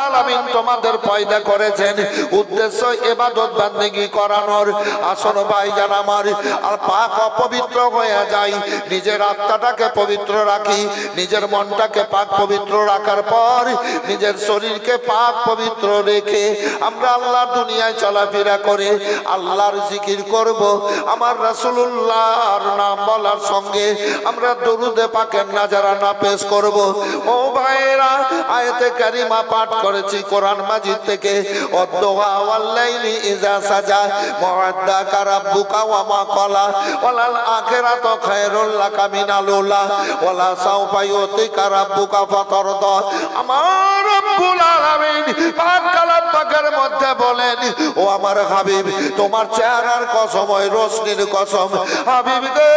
আলামিন তোমাদের পয়দা করেছেন উদ্দেশ্য ইবাদত বান্দেগি করানোর। আসল ভাইজান আমার, আর পাক অপবিত্র হয়ে যাই, নিজের আত্মাটাকে পবিত্র রাখি, নিজের মনটাকে পাক পবিত্র রাখার পর নিজের শরীরকে পাক পবিত্র রেখে আমরা আল্লাহ দুনিয়ায় চলাফেরা করে আল্লাহর জিকির করব। আমার রাসূলুল্লাহর নাম বলার সঙ্গে আমরা দরুদে পাকের নাজারা না পেশ করব। ও ভাইরা, আয়াতে কারিমা পাঠ করেছি কোরআন মাজিদ থেকে, ওয়াদ-দুহা ওয়াল-লাইলি ইযা সাজা ওয়া'আদ্দাকা রাব্বুকা ওয়া মা ক্বালা ওয়ালাল আখিরাতু খায়রুল লাকা মিনাল উলা ওয়ালা সাওফা ইউতিকা রাব্বুকা ফাতারদা। আমার রব্বুল আলামিন পাক কালাম পাকের মধ্যে বলেন, ও আমার হাবিব, তোমার চেহারার কসম, ওই রোশনির কসম হাবিব গো,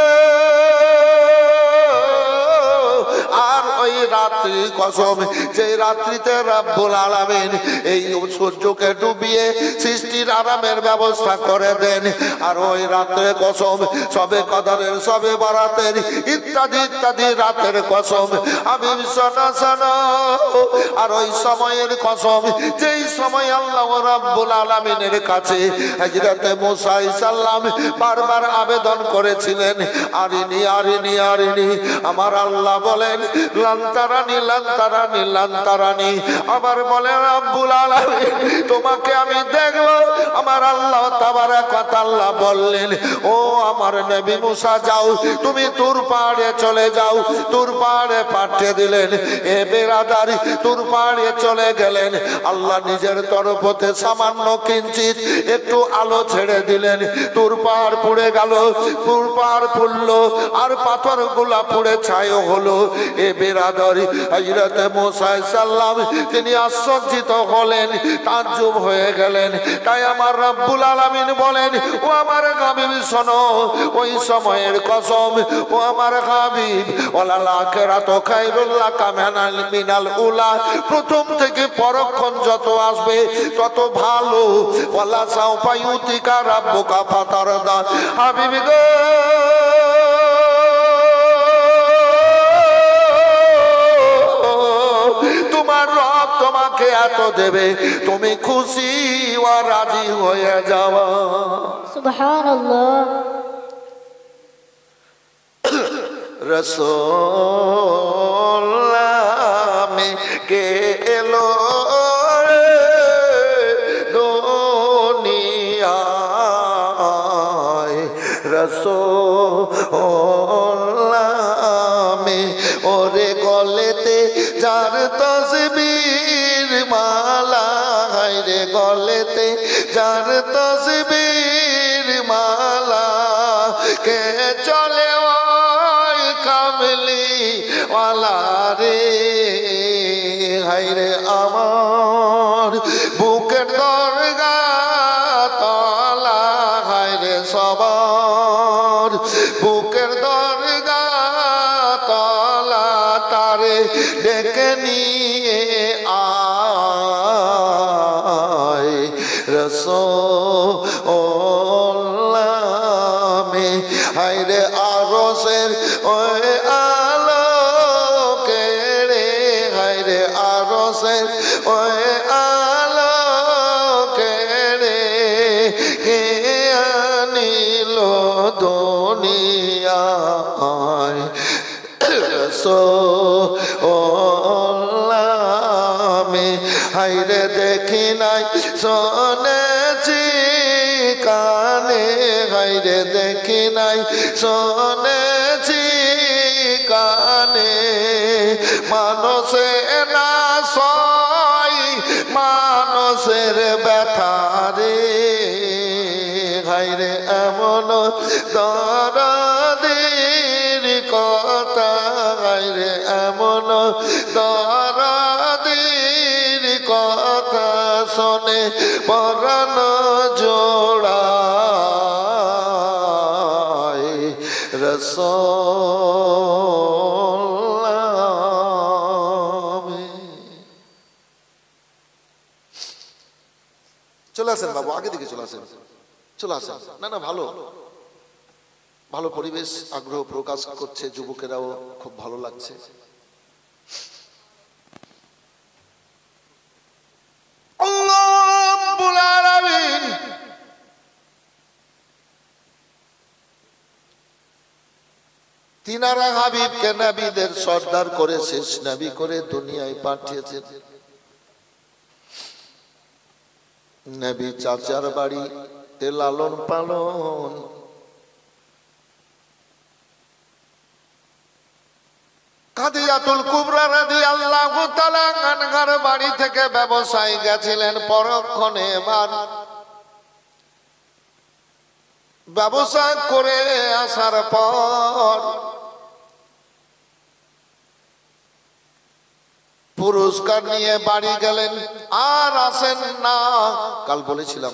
আর ওই রাত্রির কসম, যে রাত্রিতে রব্বুল আলামিন এই সূর্যকে ডুবিয়ে সৃষ্টির আরামের ব্যবস্থা করে দেন। আর ওই রাত্রে কসম, সবে কদরের, সবে বরাতের ইত্যাদি ইত্যাদি রাতের কসম আমি শোনা শোনা। আর ওই সময়ের কসম, যেই সময় আল্লাহ রব্বুল আলামিনের কাছে হযরতে মুসা আলাইহিস সালাম বারবার আবেদন করেছিলেন, আরিনি আরিনি আরিনি। আমার আল্লাহ বলেন লান্তারানি লান্তারানি লান্তারানি। আবার বলেন রব্বুল আলামিন তোমাকে আমি দেখব। আমার আল্লাহ তাবারাক ওয়া তাআলা বললেন, ও আমার নবী মুসা, যাও তুমি তুর পাহাড়ে চলে যাও। তুর পাহাড়ে পাঠিয়ে দিলেন। এ বেরাদারি, তুর পাহাড়ে চলে গেলেন। আল্লাহ নিজের তরফ হতে সামান্য কিঞ্চিত একটু আলো ছেড়ে দিলেন। তুর পাহাড় পুড়ে গেল, তুর পাহাড় পুড়ল, আর পাথরগুলা পুড়ে ছাই হলো। এ বেরাদারি, হযরতে মুসা আলাইহিস সালাম তিনি আশ্চর্যিত হলেন, তাজ্জুব হয়ে গেলেন। তাই আমার রব্বুল আলামিন বলেন, ও আমার হাবিব শোনো, ওই সময়ের কসম, ও আমার হাবিব, ওয়ালাল আখিরাতু খায়রুল লাকা মিনাল উলা, প্রথম থেকে পরক্ষণ যত আসবে তত ভালো। ওয়ালা সাওফা ইউতিকা রাব্বুকা ফাতারদা। হাবিব গো, তোমার রব তোমাকে এত দেবে, তুমি খুশি ও রাজি হয়ে যাওয়া। সুবহানাল্লাহ। রসূল নামে কে এলো দুনিয়ায়, রসূল নামে ওরে গলেতে যার তসবির মালা, রে গলেতে যার তসবির মালা, কে চলে ওই কামলি ওয়ালা রে। হায়রে আমার বুকের দরগা তলা, হায়রে সবার বুকের দরগা তলা, তারে ডেকে নিয়ে আয়। রসূল নামে হায়রে আরশের ওই আলোকে রে, হায়রে আরশের ওই আলোকে রে, কে আনিল দুনিয়ায়। রসূল নামে হায়রে দেখি নাই শুনেছি কানে, হায়রে দেখি নাই শুনেছি কানে, মানুষে না সয় মানুষের ব্যথা রে, হায়রে এমন দরদের কথা, হায়রে এমন দরদের কথা শোনে পরাণ জোড়ায়। রসূল নামে। চলে আসেন বাবু, আগে দিকে চলে আসেন, চলে আসেন। না না, ভালো ভালো পরিবেশ, আগ্রহ প্রকাশ করছে, যুবকেরাও খুব ভালো লাগছে। তিনারা হাবিবকে নবীদের সর্দার করে শেষ নবী করে দুনিয়ায় পাঠিয়েছেন। নবী চাচার বাড়িতে লালন পালন, খাদিজাতুল কুবরা রাদিয়াল্লাহু তাআলা আনহার বাড়ি থেকে ব্যবসায় গেছিলেন পরক্ষণে। এবার ব্যবসা করে আসার পর পুরস্কার নিয়ে বাড়ি গেলেন, আর আসেন না। কাল বলেছিলাম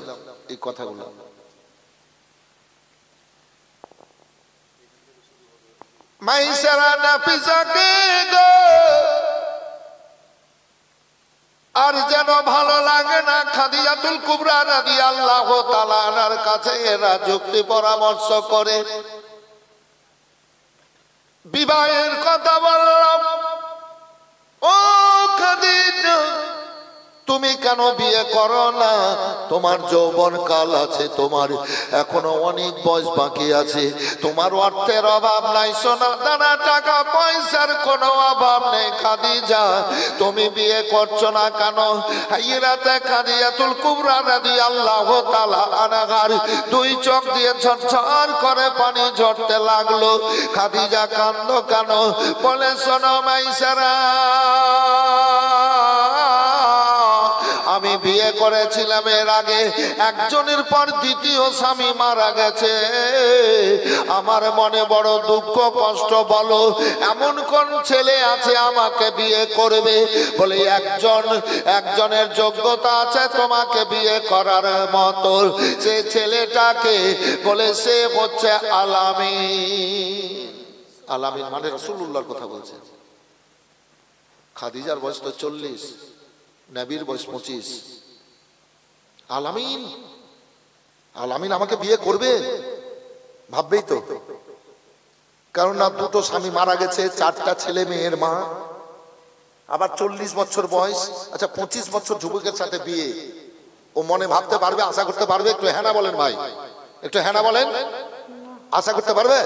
এই কথাগুলো। মাইসারা নাফিসাকে গো আর যেন ভালো লাগে না। খাদিজাতুল কুবরা রাদিয়াল্লাহু তাআলা আনহার কাছে এরা যুক্তি পরামর্শ করে বিবাহের কথা বললাম। ও খাদিজা, তুমি কেন বিয়ে করো না? তোমার যৌবন কাল আছে, তোমার এখনো অনেক বয়স বাকি আছে, তোমার অর্থের অভাব নাই, সোনা দানা টাকা পয়সার কোনো অভাব নেই। খাদিজা, তুমি বিয়ে করছো না কেন? এই রাতে খাদিজাতুল কুবরা রাদিয়াল্লাহু তাআলা আনহার দুই চোখ দিয়ে ঝরঝর করে পানি ঝরতে লাগলো। খাদিজা কাঁদলো কেন? বলে, শোনো মাইসারা, আমি বিয়ে করেছিলাম, এর আগে একজনের পর দ্বিতীয় স্বামী মারা গেছে। আমার মনে বড় দুঃখ কষ্ট। বলো, এমন কোন ছেলে আছে আমাকে বিয়ে করবে? বলে, একজনের যোগ্যতা আছে তোমাকে বিয়ে করার মতো। সে ছেলেটাকে বলে, সে হচ্ছে আলামিন। আলামিন মানে রাসূলুল্লাহর কথা বলছে। খাদিজার বয়স তো 40, নবীর বয়স 25। আলামিন আমাকে বিয়ে করবে? ভাববেই তো, কারণ না দুটো স্বামী মারা গেছে, 4টা ছেলে মেয়ের মা, আবার 40 বছর বয়স। আচ্ছা, 25 বছর যুবকের সাথে বিয়ে, ও মনে ভাবতে পারবে, আশা করতে পারবে? একটু হ্যাঁ না বলেন ভাই, একটু হ্যাঁ না বলেন। আশা করতে পারবে?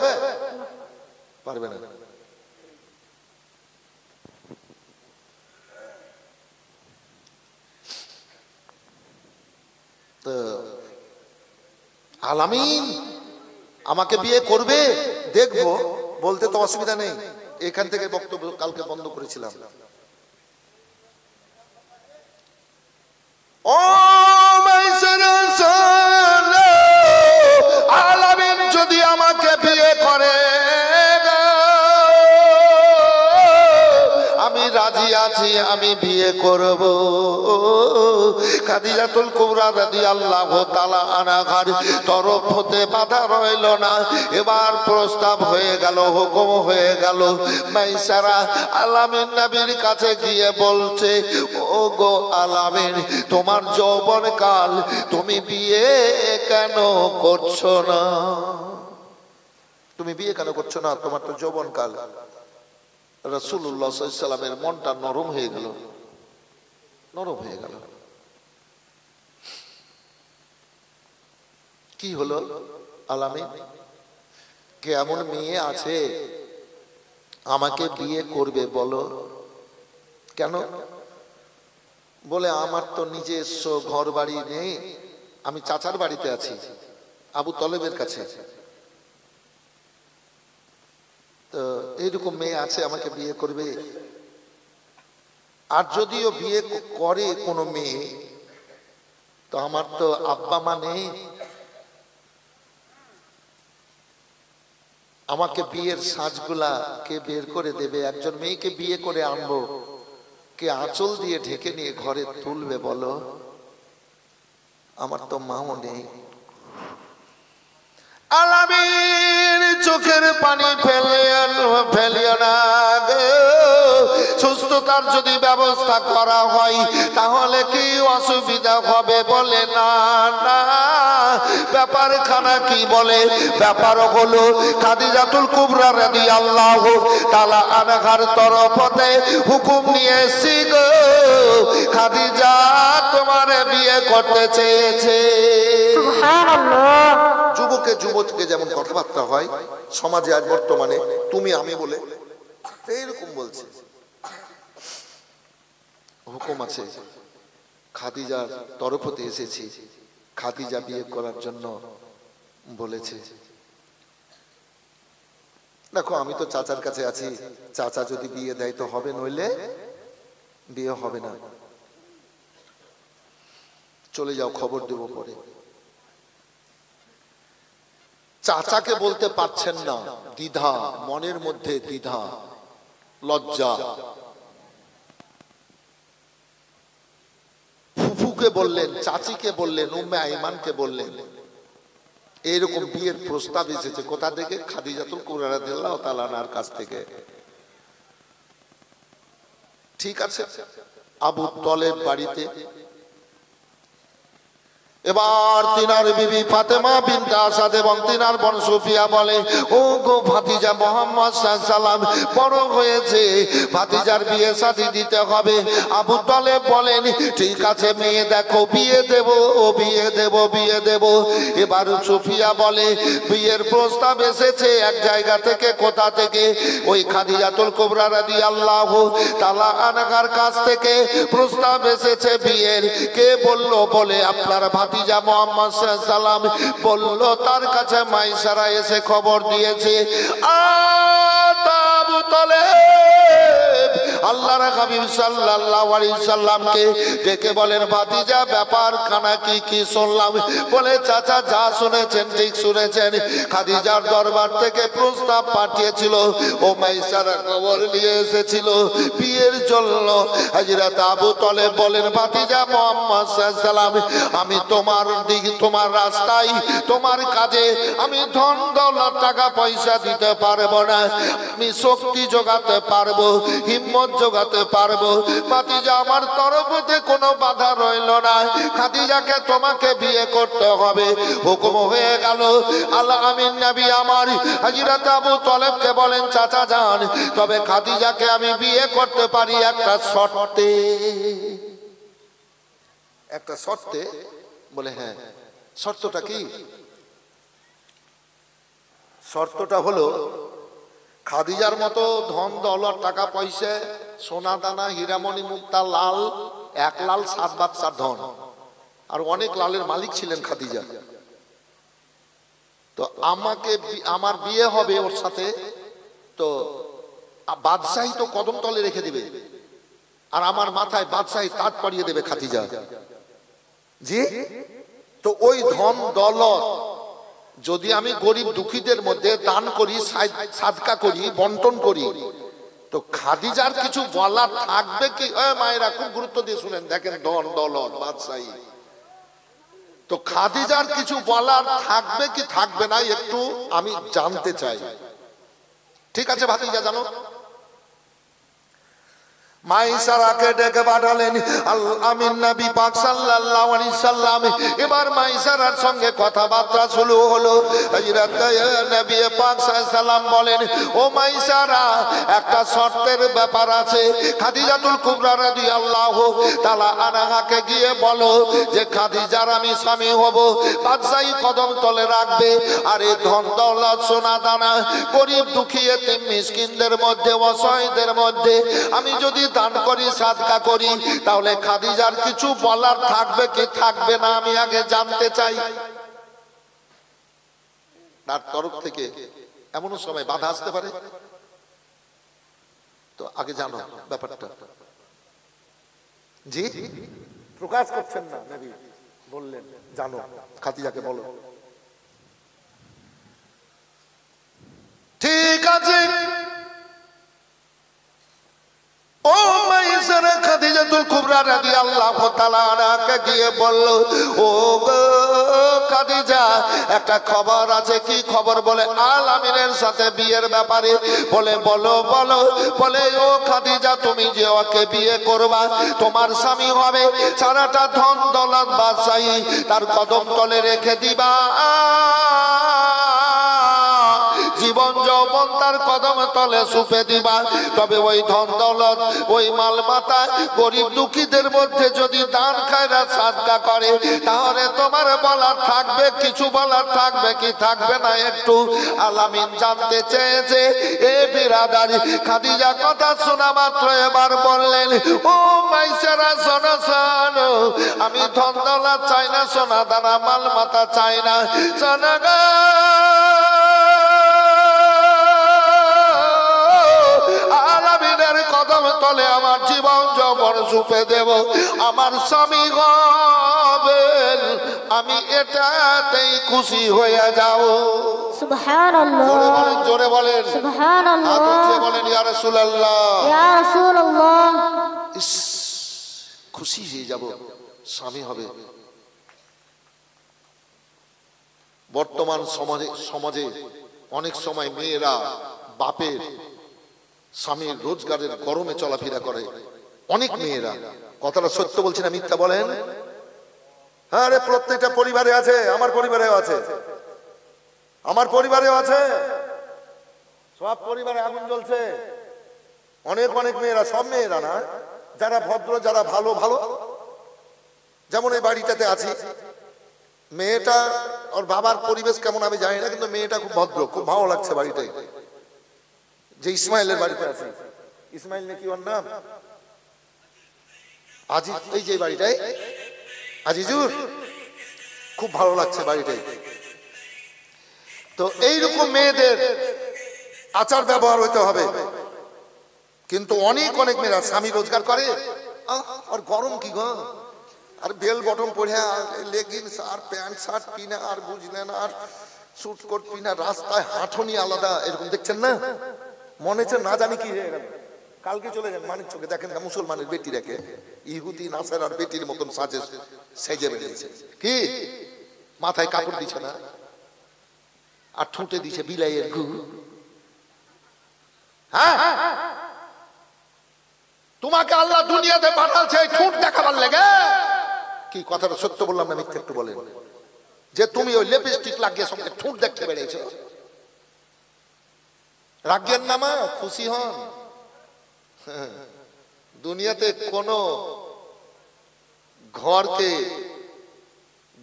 পারবে না। আলামিন আমাকে বিয়ে করবে? দেখবো, বলতে তো অসুবিধা নেই। এখান থেকে বক্তব্য কালকে বন্ধ করেছিলাম। ও আলামিন যদি আমাকে বিয়ে করে, আমি রাজি আছি, আমি বিয়ে করব। খাদিজাতুল কুবরা রাদিয়াল্লাহু তাআলা আনহার তরফ হতে বাধা রইল না। এবার প্রস্তাব হয়ে গেল, হুকুম হয়ে গেল। মাইসারা আলামিন নবীর কাছে গিয়ে বলছে, ও গো আলামিন, তোমার যৌবন কাল, তুমি বিয়ে কেন করছো না? তুমি বিয়ে কেন করছো না? তোমার তো যৌবন কাল। রাসূলুল্লাহ সাল্লাল্লাহু আলাইহি ওয়াসাল্লামের মনটা নরম হয়ে গেল, নরম হয়ে গেল। কি হলো আলামিন, কে এমন মেয়ে আছে আমাকে বিয়ে করবে বলো? কেন? বলে, আমার তো নিজস্ব ঘর বাড়ি নেই, আমি চাচার বাড়িতে আছি, আবু তলেবের কাছে। তো এইরকম মেয়ে আছে আমাকে বিয়ে করবে? আর যদিও বিয়ে করে কোনো মেয়ে, তো আমার তো আব্বা মা নেই, আমাকে বিয়ের সাজগুলা কে বের করে দেবে? একজন মেয়েকে বিয়ে করে আনবো, কে আঁচল দিয়ে ঢেকে নিয়ে ঘরে তুলবে বলো? আমার তো মাও নেই। আলামিন চোখের পানি ফেলিও না গো। সুস্থতার যদি ব্যবস্থা করা হয় তাহলে কি অসুবিধা হবে? বলে, না না, ব্যাপারখানা কি বলে? ব্যাপার হলো খাদিজাতুল কুবরা রাদিয়াল্লাহু তাআলা আনহার তরফতে হুকুম নিয়ে এসেছি গো, খাদিজা তোমার বিয়ে করতে চেয়েছে। সুবহানাল্লাহ। যুবকে যুবককে যেমন কথাবার্তা হয় সমাজে আজ বর্তমানে তুমি আমি বলে এইরকম বলছে। হুকুম আছে, খাদিজার তরফতে এসেছি, খাদিজা বিয়ে করার জন্য বলেছে। দেখো আমি তো চাচার কাছে আছি, চাচা যদি বিয়ে দেয় তো হবে, নইলে বিয়ে হবে না। চলে যাও, খবর দেব পরে। চাচাকে বলতে পারছেন না, দ্বিধা, মনের মধ্যে দ্বিধা, লজ্জা। ফুফুকে বললেন, চাচিকে বললেন, উম্মে আইমানকে বললেন, এইরকম বিয়ের প্রস্তাব এসেছে। কোথা থেকে? খাদিজাতুল কুবরা রাদিয়াল্লাহু তাআলা আনহার কাছ থেকে। ঠিক আছে, আবু তলেব বাড়িতে। এবার তিনার বিবি ফাতেমা বিনতে আসাদ এবং তিনার বোন সুফিয়া বলে, ও গো ভাতিজা মুহাম্মদ সাল্লাল্লাহু আলাইহি ওয়াসাল্লাম বড় হয়েছে, ভাতিজার বিয়ে শাদী দিতে হবে। আবু তলেব বলেন, ঠিক আছে মেয়ে দেখো, বিয়ে দেব, ও বিয়ে দেব, বিয়ে দেব। এবার সুফিয়া বলে, বিয়ের প্রস্তাব এসেছে এক জায়গা থেকে। কোথা থেকে? ওই খাদিজাতুল কুবরা রাদিয়াল্লাহু তাআলা আনহার কাছ থেকে প্রস্তাব এসেছে বিয়ের। কে বললো? বলে আপনার ভাতিজা মুহাম্মদ সাল্লাল্লাহু আলাইহি ওয়াসাল্লাম বললো, তার কাছে মাইসারা এসে খবর দিয়েছে। আবু তলেব আল্লাহর হাবিব সাল্লাল্লাহু আলাইহি সাল্লামকে ডেকে বলেন, ভাতিজা ব্যাপারখানা কি কি শুনলাম? বলে, চাচা যা শুনেছেন ঠিক শুনেছেন। খাদিজার দরবার থেকে প্রস্তাব পাঠিয়েছিল, ও মাইসারা খবর নিয়ে এসেছিল বিয়ের জন্য। হযরত আবু তলেব বলেন, ভাতিজা মুহাম্মদ সাল্লাল্লাহু আলাইহি সাল্লাম, আমি তোমার দিকে, তোমার রাস্তায়, তোমার কাজে আমি ধন দৌলত টাকা পয়সা দিতে পারবো না, আমি শক্তি যোগাতে পারবো, হিম্মত যোগাতে পারবো। ভাতিজা আমার তরফতে কোনো বাধা রইল না, খাদিজাকে তোমাকে বিয়ে করতে হবে। হুকুম হয়ে গেল। আল্লাহ আমিন নবী আমার হযরত আবু তলেবকে বলেন, চাচা যান, তবে খাদিজাকে আমি বিয়ে করতে পারি একটা শর্তে। একটা শর্তে? বলে হ্যাঁ। শর্তটা কি? শর্তটা হলো, খাদিজার মতো ধন দৌলত টাকা পয়সা সোনা দানা হীরামণি মুক্তা লাল, এক লাল 7 বাচ্চার ধন, আর অনেক লালের মালিক ছিলেন খাদিজা। তো আমাকে, আমার বিয়ে হবে ওর সাথে, তো বাদশাহী তো কদম তলে রেখে দিবে, আর আমার মাথায় বাদশাহী তাজ পরিয়ে দেবে খাদিজা। জি, তো ওই ধন দৌলত যদি আমি গরিব দুঃখীদের মধ্যে দান করি, সাদকা করি, বন্টন করি, তো খাদিজার কিছু বলার থাকবে কি? মায়েরা খুব গুরুত্ব দিয়ে শুনেন, দেখেন, ধন দৌলত বাদশাহী, তো খাদিজার কিছু বলার থাকবে কি থাকবে না, একটু আমি জানতে চাই। ঠিক আছে ভাতিজা, জানো। মাইসারাকে ডেকে পাঠালেন আমিন নবী পাক সাল্লাল্লাহু আলাইহি সাল্লাম। এবার মাইসারার সঙ্গে কথাবার্তা শুরু হলো। হযরত নবী পাক সাল্লাল্লাহু আলাইহি সাল্লাম বলেন, ও মাইসারা, একটা শর্তের ব্যাপার আছে। খাদিজাতুল কুবরা রাদিয়াল্লাহু তাআলা আনহাকে গিয়ে বলো যে খাদিজার আমি স্বামী হব, বাদশাহী কদম তলে রাখবে, আর এই ধন দৌলত সোনা দানা গরিব দুঃখী এতিম মিসকিনদের মধ্যে, অসহায়দের মধ্যে আমি যদি দান করি, সাদকা করি, তাহলে খাদিজার কিছু বলার থাকবে কি থাকবে না, আমি আগে জানতে চাই। তার তরফ থেকে এমন সময় বাধা আসতে পারে, তো আগে জানো ব্যাপারটা। জি, প্রকাশ করছেন না নবী, বললেন জানো, খাদিজাকে বলো। ঠিক আছে। ও মাইসারা খাদিজাতুল কুবরা কুবরা রাদিয়াল্লাহু তাআলা আনহাকে গিয়ে বলল, ও গো খাদিজা, একটা খবর আছে। কি খবর? বলে আল আমিনের সাথে বিয়ের ব্যাপারে। বলে বলো বলো। বলে ও খাদিজা, তুমি যে ওকে বিয়ে করবা, তোমার স্বামী হবে, সারাটা ধন দৌলত বাদশাহী তার কদম তলে রেখে দিবা, জীবন যৌবন তার কদম তলে সুপে দিবা। তবে ওই ধন দৌলত, ওই মাল মাতা গরিব দুঃখীদের মধ্যে যদি দান খায়রাত সাদকা করে, তাহলে তোমার বলার থাকবে, কিছু বলার থাকবে কি থাকবে না? একটু আল আমিন জানতে চেয়েছে। এ বিরাদারি, খাদিজা কথা শোনা মাত্র এবার বললেন, ও মাইসেরা শোনো শোনো, আমি ধন দৌলত চাই না, সোনা দানা মাল মাতা চাই না, শোনা গো, কদম তলে আমার জীবন যৌবন সুপে দেব, আমার স্বামী হবেন, আমি এটাতেই খুশি হয়ে যাও। সুবহানাল্লাহ। জোরে বলেন, জোরে বলেন, সুবহানাল্লাহ। হাত উঠিয়ে বলেন ইয়া রাসূলুল্লাহ, ইয়া রাসূলুল্লাহ। ইস, খুশি হয়ে যাব, স্বামী হবে। বর্তমান সমাজে অনেক সময় মেয়েরা বাপের স্বামীর রোজগারের গরমে চলাফেরা করে, অনেক মেয়েরা। কথাটা সত্য বলছি না মিথ্যা বলেন? হ্যাঁ রে, প্রত্যেকটা পরিবারে আছে, আমার পরিবারেও আছে, আমার পরিবারেও আছে, সব পরিবারে আগুন জ্বলছে। অনেক অনেক মেয়েরা, সব মেয়েরা না, যারা ভদ্র, যারা ভালো ভালো, যেমন এই বাড়িটাতে আছি, মেয়েটা, ওর বাবার পরিবেশ কেমন আমি জানি না, কিন্তু মেয়েটা খুব ভদ্র, খুব ভালো লাগছে বাড়িটাই। যে ইসমাইলের বাড়িতে আছে, ইসমাইল নাকি ওর নাম, আজিজ, এই যে বাড়িটাই আজিজুর, খুব ভালো লাগছে বাড়িটাই। তো এইরকম মেয়েদের আচার ব্যবহার হইতে হবে। কিন্তু অনেক অনেক মেয়েরা স্বামী রোজগার করে, আর গরম কি গো, আর বেল বটম পরে, লেগিংস আর প্যান্ট শার্ট কিনা, আর বুঝলেন, আর স্যুট কোট কিনা, রাস্তায় হাঁটনি আলাদা, এরকম দেখছেন না? মনে হচ্ছে না জানি কি হয়ে গেল। কালকে চলে যান মানিক চোখে, দেখেন না মুসলমানের বেটি রেখে ইহুদি নাসার আর বেটির মতন সাজে সেজে বেরিয়েছে, কি মাথায় কাপড় দিচ্ছে না, আর ঠোঁটে দিছে বিলাইয়ের গু। হ্যাঁ, তোমাকে আল্লাহ দুনিয়াতে পাঠাচ্ছে ঠোঁট দেখাবার লেগে। কি কথাটা সত্য বললাম না মিথ্যা? একটু বলেন, যে তুমি ওই লিপস্টিক লাগিয়ে সঙ্গে ঠোঁট দেখতে বেরিয়েছো। রাগের নামা খুশি হন। দুনিয়াতে কোন ঘরকে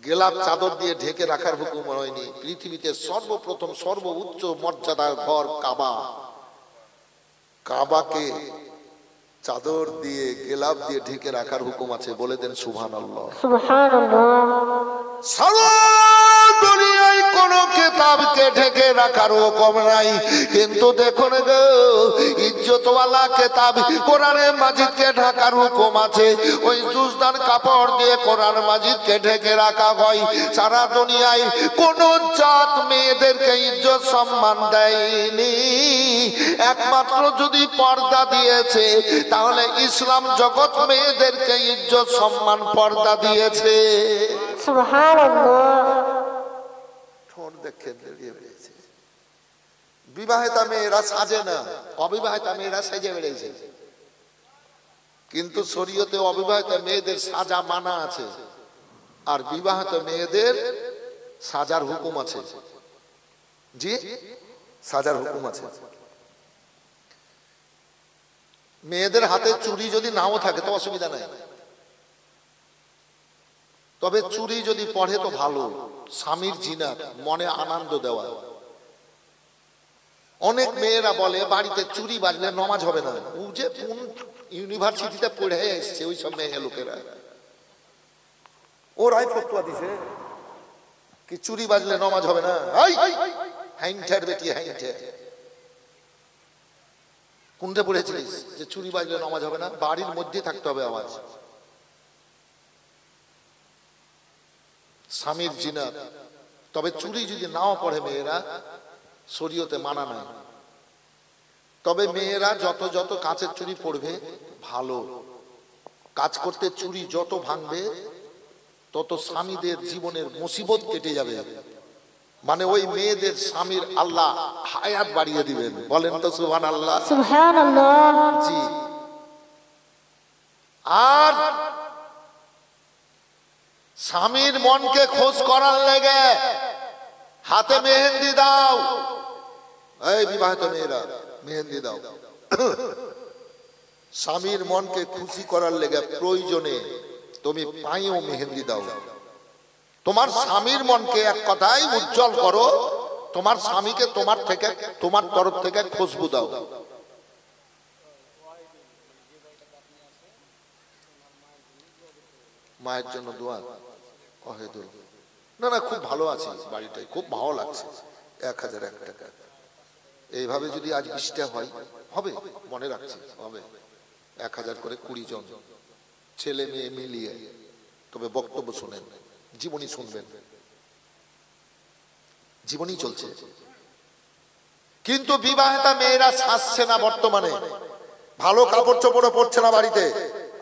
গেলাপ চাদর দিয়ে ঢেকে রাখার হুকুম হয়নি। পৃথিবীতে সর্বপ্রথম সর্বোচ্চ মর্যাদার ঘর কাবা, কাবাকে চাদর দিয়ে গেলাপ দিয়ে ঢেকে রাখার হুকুম আছে। বলে দেন সুবহানাল্লাহ। সারা দুনিয়ায় কোন কিতাবকে ঢেকে রাখার হুকুম নাই, কিন্তু দেখুন গো, ইজ্জতওয়ালা কিতাব কোরআনে মাজিদকে ঢাকার হুকুম আছে। ওই জুজদান কাপড় দিয়ে কোরআন মাজিদকে ঢেকে রাখা হয়। সারা দুনিয়ায় কোন জাত মেয়েদেরকে ইজ্জত সম্মান দেয়নি, একমাত্র যদি পর্দা দিয়েছে, তাহলে ইসলাম জগৎ মেয়েদেরকে ইজ্জত সম্মান পর্দা দিয়েছে। সুবহানাল্লাহ। ঠোঁট দেখে বেরিয়ে বেরিয়েছে। বিবাহিতা মেয়েরা সাজে না, অবিবাহিতা মেয়েরা সেজে বেরিয়েছে। কিন্তু শরীয়তে অবিবাহিত মেয়েদের সাজা মানা আছে, আর বিবাহিত মেয়েদের সাজার হুকুম আছে। জি, সাজার হুকুম আছে। মেয়েদের হাতে চুড়ি যদি নাও থাকে তো অসুবিধা নাই, তবে চুড়ি যদি পড়ে তো ভালো, স্বামীর জিনাত, মনে আনন্দ দেওয়া। অনেক মেয়েরা বলে বাড়িতে চুড়ি বাজলে নামাজ হবে না। ও যে কোন ইউনিভার্সিটিতে পড়ে এসছে ওই সব মেয়ে লোকেরা, ওরাই ফতোয়া দিছে কি চুড়ি বাজলে নামাজ হবে না। হাইনটার বেটি হাইনটার, কোনটা পড়েছিলিস যে চুড়ি বাজলে নামাজ হবে না? বাড়ির মধ্যে থাকতে হবে আওয়াজ। স্বামীর জিনাত। তবে চুড়ি যদি নাও পড়ে মেয়েরা, শরীয়তে মানা নাই। তবে মেয়েরা যত যত কাঁচের চুড়ি পড়বে ভালো, কাজ করতে চুরি যত ভাঙবে তত স্বামীদের জীবনের মুসিবত কেটে যাবে। মানে ওই মেয়েদের স্বামীর আল্লাহ হায়াত বাড়িয়ে দিবেন। বলেন তো সুবহানাল্লাহ। সুবহানাল্লাহ। জি। আর স্বামীর মনকে খোঁজ করার লেগে হাতে মেহেন্দি দাও। এই বিবাহিত মেয়েরা মেহেন্দি দাও। স্বামীর মনকে খুশি করার লেগে প্রয়োজনে তুমি পায়েও মেহেন্দি দাও। তোমার স্বামীর মনকে এক কথায় উজ্জ্বল করো। তোমার স্বামীকে তোমার তরফ থেকে খুশবু দাও। মায়ের জন্য দোয়া। অহেদুল না না, খুব ভালো আছে বাড়িটাই, খুব ভালো লাগছে। 1001 টাকা। এইভাবে যদি আজ 20টা হয়, হবে, মনে রাখছি হবে। 1000 করে 20 জন ছেলে মেয়ে মিলিয়ে। তবে বক্তব্য শুনেন, জীবনী শুনবেন, জীবনী চলছে। কিন্তু বিবাহিতা মেয়েরা সাজছে না বর্তমানে, ভালো কাপড় চোপড় পরছে না বাড়িতে।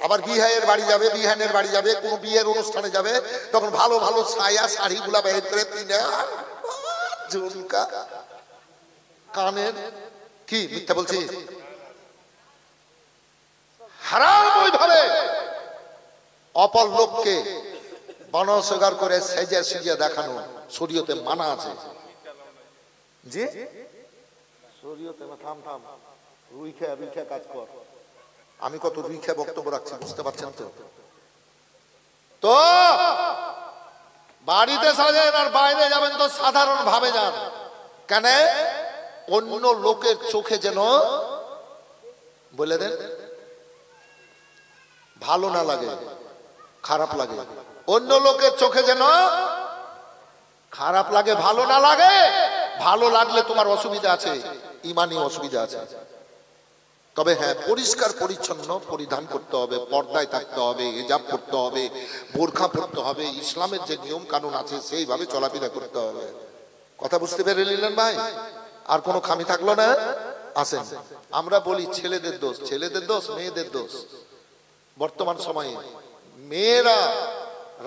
আবার বিহানের বাড়ি যাবে, বিহানের বাড়ি যাবে, কোন বিয়ের অনুষ্ঠানে যাবে, তখন ভালো ভালো ছায়া শাড়ি গুলা বের করে পিনে, ঝুমকা, কানের, কি মিথ্যা বলছি, হারাম ওইভাবে অপর লোককে বনসগার করে সেজে সেজে দেখানো শরীয়তে মানা আছে। জি শরীয়তে থাম থাম, রুইখা কাজ কর। আমি কত রুইখা বক্তব্য রাখছি বুঝতে পারছেন তো? তো বাড়িতে সাজেন আর বাইরে যাবেন তো সাধারণ ভাবে যান। কেন? অন্য লোকের চোখে যেন বলে দেন ভালো না লাগে, খারাপ লাগে। অন্য লোকের চোখে যেন খারাপ লাগে, ভালো না লাগে। ভালো লাগলে তোমার অসুবিধা আছে, ইমানি অসুবিধা আছে। তবে হ্যাঁ, পরিষ্কার পরিচ্ছন্ন পরিধান করতে হবে, পর্দায় থাকতে হবে, হিজাব পরতে হবে, বোরখা পরতে হবে, ইসলামের যে নিয়ম কানুন আছে সেইভাবে চলাফেরা করতে হবে। কথা বুঝতে পেরে নিলেন ভাই? আর কোনো খামি থাকলো না? আসেন, আমরা বলি ছেলেদের দোষ, ছেলেদের দোষ, মেয়েদের দোষ। বর্তমান সময়ে মেয়েরা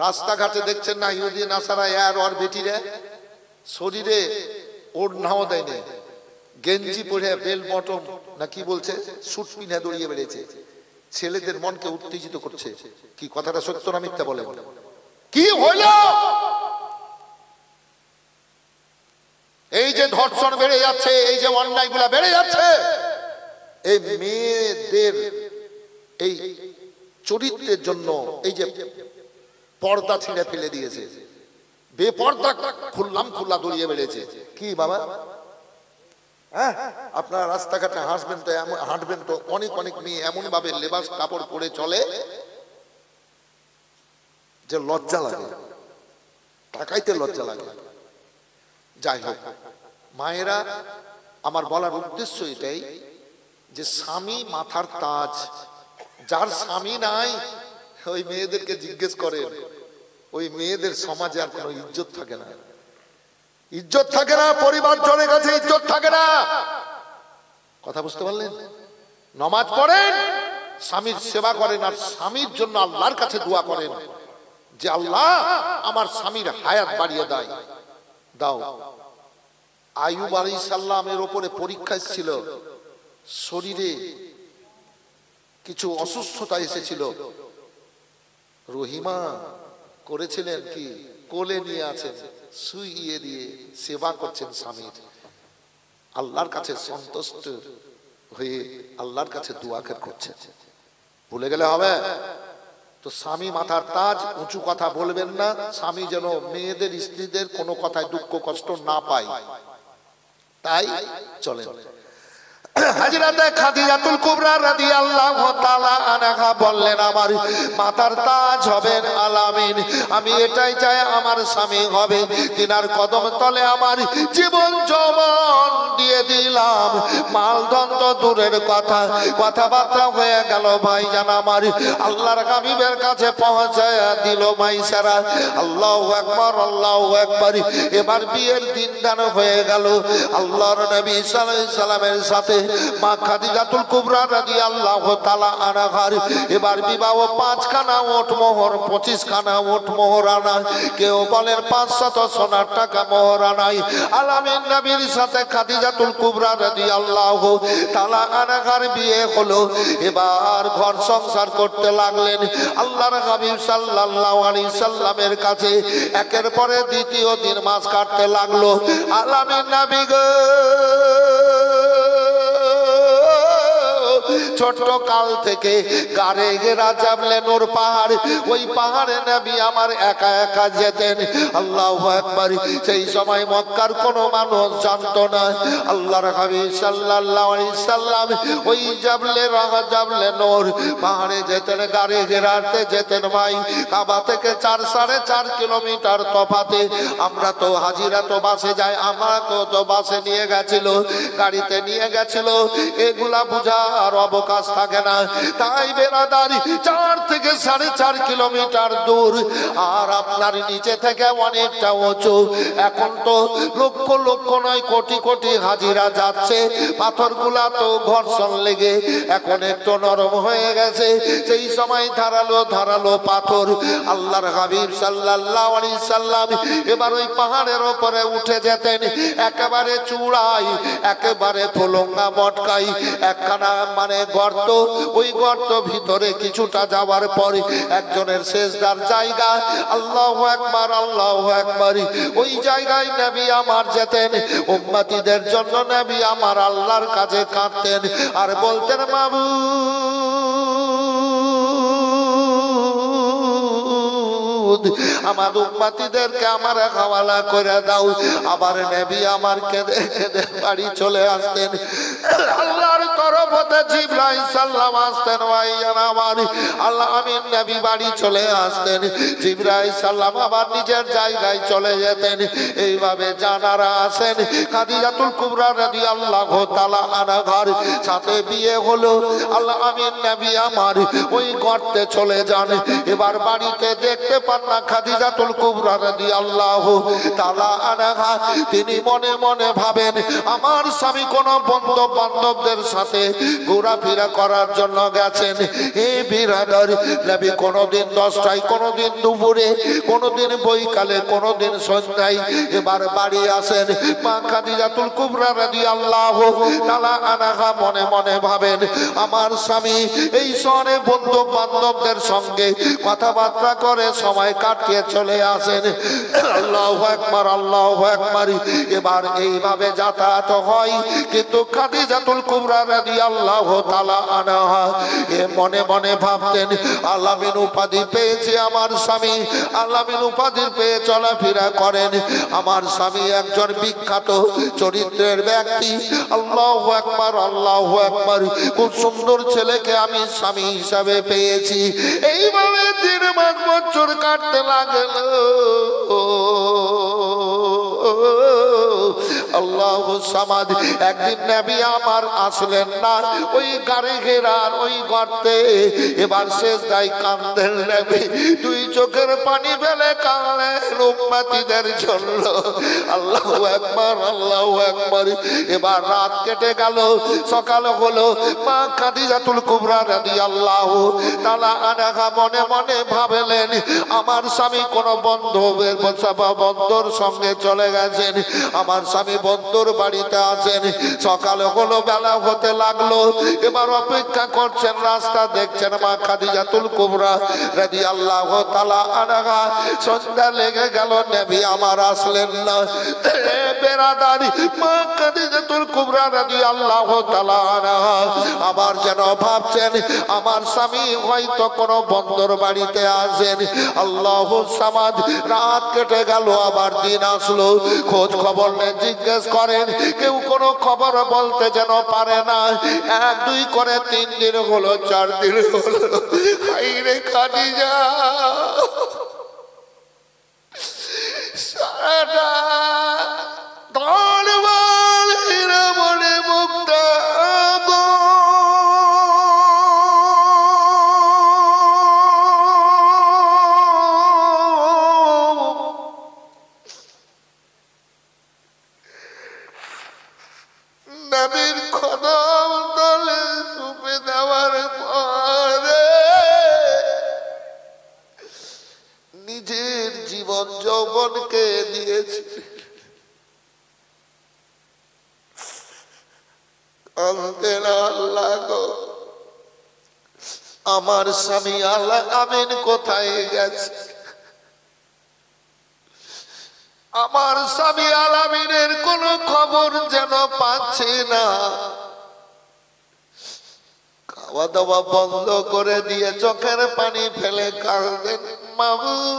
রাস্তাঘাটে দেখছেন না, ইহুদি নাসারা আর ওর বেটিরা শরীরে ওড়নাও দেয় না, গেঞ্জি পরে বেল বটম না কি বলছে, স্যুট পিনে দড়িয়ে বেড়েছে। ছেলেদের মনকে উত্তেজিত করছে। কি কথাটা সত্য না মিথ্যা বলে? কি হইল? এই যে ধর্ষণ বেড়ে যাচ্ছে, এই যে অন্যায়গুলা বেড়ে যাচ্ছে, এই মেয়েদের এই চরিত্রের জন্য এই যে পর্দা ছিঁড়ে ফেলে দিয়েছে, বেপর্দা খোলা দড়িয়ে বেড়েছে। কি বাবা, হ্যাঁ আপনারা রাস্তাঘাটে হাঁটবেন তো অনেক অনেক মেয়ে এমন ভাবে লেবাস কাপড় পরে চলে যে লজ্জা লাগে, তাকাইতে লজ্জা লাগে। যাই হোক মায়েরা, আমার বলার উদ্দেশ্য এটাই যে স্বামী মাথার তাজ। যার স্বামী নাই ওই মেয়েদেরকে জিজ্ঞেস করেন, ওই মেয়েদের সমাজে আর কোনো ইজ্জত থাকে না, ইজ্জত থাকে না, পরিবার জনের কাছে ইজ্জত থাকে না। কথা বুঝতে পারলেন? নামাজ পড়েন, স্বামীর সেবা করেন, আর স্বামীর জন্য আল্লাহর কাছে দোয়া করেন যে আল্লাহ আমার স্বামীর হায়াত বাড়িয়ে দাও। আইয়ুব আলাইহিস সালামের উপরে পরীক্ষা ছিল, শরীরে কিছু অসুস্থতা এসেছিল। রহিমা করেছিলেন কি, কোলে নিয়ে আছেন, শুইয়ে দিয়ে সেবা করছেন স্বামীর। আল্লাহর কাছে সন্তুষ্ট হয়ে আল্লাহর কাছে দোয়া করছেন। ভুলে গেলে হবে? তো স্বামী মাথার তাজ, উঁচু কথা বলবেন না। স্বামী যেন মেয়েদের, স্ত্রীদের কোনো কথায় দুঃখ কষ্ট না পায়, তাই চলেন। হযরতে খাদিজাতুল কুবরা রাদিয়াল্লাহু তাআলা আনহা বললেন, আমার মাথার তাজ হবেন আলামিন। আমি এটাই চাই আমার স্বামী হবে, তিনার কদম তলে আমার জীবন যৌবন দিয়ে দিলাম। মালধন তো দূরের কথা, কথাবার্তা হয়ে গেল ভাইজান আমার, আল্লাহর হাবিবের কাছে পৌঁছায় দিল মাইসারা। আল্লাহু আকবার, আল্লাহু আকবার। এবার বিয়ের দিন দান হয়ে গেল। আল্লাহর নবী সাল্লাল্লাহু আলাইহি সাল্লামের সাথে সাথে মা খাদিজাতুল কুবরা রাদিয়াল্লাহু তাআলা আনহার এবার বিবাহ 5 খানা ওট মোহর 25 খানা ওট মোহর আনা, কেউ বলেন 500 সোনার টাকা মোহর আনাই আলামিন নবীর সাথে খাদিজাতুল কুবরা রাদিয়াল্লাহু তাআলা আনহার বিয়ে হলো। এবার ঘর সংসার করতে লাগলেন। আল্লাহর হাবিব সাল্লাল্লাহু আলাইহি সাল্লামের কাছে একের পরে দ্বিতীয় দিন মাস কাটতে লাগলো। আলামিন নবী গো ছোট কাল থেকে গারে গেরা জাবলে নূর পাহাড়, ওই পাহাড়ে নবী আমার একা একা যেতেন। আল্লাহু আকবার। সেই সময় মক্কার কোনো মানুষ জানতো না। আল্লাহর হাবিব সাল্লাল্লাহু আলাইহি সাল্লাম ওই জাবলে নূর পাহাড়ে যেতেন, গারে গেরাতে যেতেন। ভাই কাবা থেকে 4.5 কিলোমিটার তফাতে। আমরা তো হাজিরা তো বাসে যায়, আমরা তো বাসে নিয়ে গেছিল, গাড়িতে নিয়ে গেছিল, এগুলা বুঝার অবকাশ থাকে না। তাই বেরাদারি 4 থেকে 4.5 কিলোমিটার দূর, আর আপনার নিচে থেকে অনেকটা উঁচু। এখন তো লক্ষ লক্ষ নয় কোটি কোটি হাজিরা যাচ্ছে। পাথরগুলা তো ঘর্ষণ লেগে এখন একটু নরম হয়ে গেছে। সেই সময় ধারালো পাথর। আল্লাহর হাবিব সাল্লাল্লাহু আলাইহি সাল্লাম এবার ওই পাহাড়ের উপরে উঠে যেতেন, একেবারে চূড়ায়, একেবারে ফলঙ্গা মটকাই একখানা মানে গর্ত। ওই গর্ত ভিতরে কিছুটা যাওয়ার পরে একজনের সেজদার জায়গা। আল্লাহু আকবার, আল্লাহু আকবার। ওই জায়গায় নবী আমার যেতেন। উম্মতীদের জন্য নবী আমার আল্লাহর কাছে কাঁদতেন আর বলতেন মাবুদ আমার উম্মতীদেরকে আমার হাওয়ালা করে দাও। আবার নবী আমার কেঁদে কেঁদে বাড়ি চলে আসতেন। আল্লাহর তরফ হতে জিবরাইল সাল্লাম আসতেন। ভাইয়ান আমার আল্লাহ আমিন নবী বাড়ি চলে আসতেন। জিবরাইল সাল্লাম আবার নিজের জায়গায় চলে যেতেন। এইভাবে জানারা আসেন খাদিজাতুল কুবরা রাদিয়াল্লাহু তাআলা আনহার সাথে বিয়ে হলো। আল্লাহ আমিন নবী আমার ওই গর্তে চলে যান। এবার বাড়িতে দেখতে পান না খাদিজাতুল কুবরা রাদিয়াল্লাহু তাআলা আনহা। তিনি মনে মনে ভাবেন আমার স্বামী কোন বন্ধু বান্ধবদের সাথে ঘোরাফেরা করার জন্য গেছেন। এই বিরাদর নবী কোনদিন 10টায়, কোনদিন দুপুরে, কোনদিন বৈকালে, কোনদিন সন্ধ্যায় এবার বাড়ি আসেন। মা খাদিজাতুল কুবরা রাদিয়াল্লাহু তাআলা আনহা মনে মনে ভাবেন আমার স্বামী এই শহরে বন্ধু বান্ধবদের সঙ্গে কথাবার্তা করে সময় কাটিয়ে চলে আসেন। আল্লাহু আকবার, আল্লাহু আকবার। এবার এইভাবে যাতায়াত হয়। কিন্তু খাদিজাতুল কুবরা রাদিয়াল্লাহু তাআলা আনহা মনে মনে ভাবতেন আলামিন উপাধি পেয়েছে আমার স্বামী, আলামিন উপাধি পেয়ে চলাফেরা করেন। আমার স্বামী একজন বিখ্যাত চরিত্রের ব্যক্তি। আল্লাহু আকবার, আল্লাহু আকবার। খুব সুন্দর ছেলেকে আমি স্বামী হিসাবে পেয়েছি। এইভাবে 3 বছর কাটতে লাগলো। আল্লাহু সামাদ। একদিন নবী আমার আসলেন না ওই গাড়ি ঘেরার ওই গর্তে। এবার সেজদায় কাঁদলেন নবী, 2 চোখের পানি ফেলে কাঁদলেন উম্মতীদের জন্য। আল্লাহু আকবার, আল্লাহু আকবার। এবার রাত কেটে গেল, সকাল হলো। মা খাদিজাতুল কুবরা রাদিয়াল্লাহু তাআলা আনহা মনে মনে ভাবলেন আমার স্বামী কোন বন্ধুর সঙ্গে চলে গেছেন, আমার স্বামী বন্ধুর বাড়িতে আছেন। সকালে হলো, বেলা হতে লাগলো। এবার অপেক্ষা করছেন, রাস্তা দেখছেন। মা খাদিজাতুল কুবরা রাদিয়াল্লাহু তাআলা আনহা সন্ধ্যা লেগে গেল, নবী আমার আসলেন না। বেরাদারি মা খাদিজাতুল কুবরা রাদিয়াল্লাহু তাআলা আনহা আবার যেন ভাবছেন আমার স্বামী হয়তো কোনো বন্ধুর বাড়িতে আছেন। আল্লাহু সামাদ। রাত কেটে গেল, আবার দিন আসলো। খোঁজ খবর নেন, জিজ্ঞেস করেন, কেউ কোনো খবর বলতে যেন পারে না। 1 2 করে 3 দিন হলো, 4 দিন হলো। হায়রে খাদিজা, সারাটা দরবার হীরা বলে মুক্তা গো। নবীর খোদা নিজের জীবন যৌবনকে দিয়েছি। আল্লাহ গো, আমার স্বামী আল আমিন কোথায় গেছে? আমার স্বামী আল আমিনের কোনো খবর যেন পাচ্ছি না। খাওয়া দাওয়া বন্ধ করে দিয়ে চোখের পানি ফেলে কাঁদেন, মাবুদ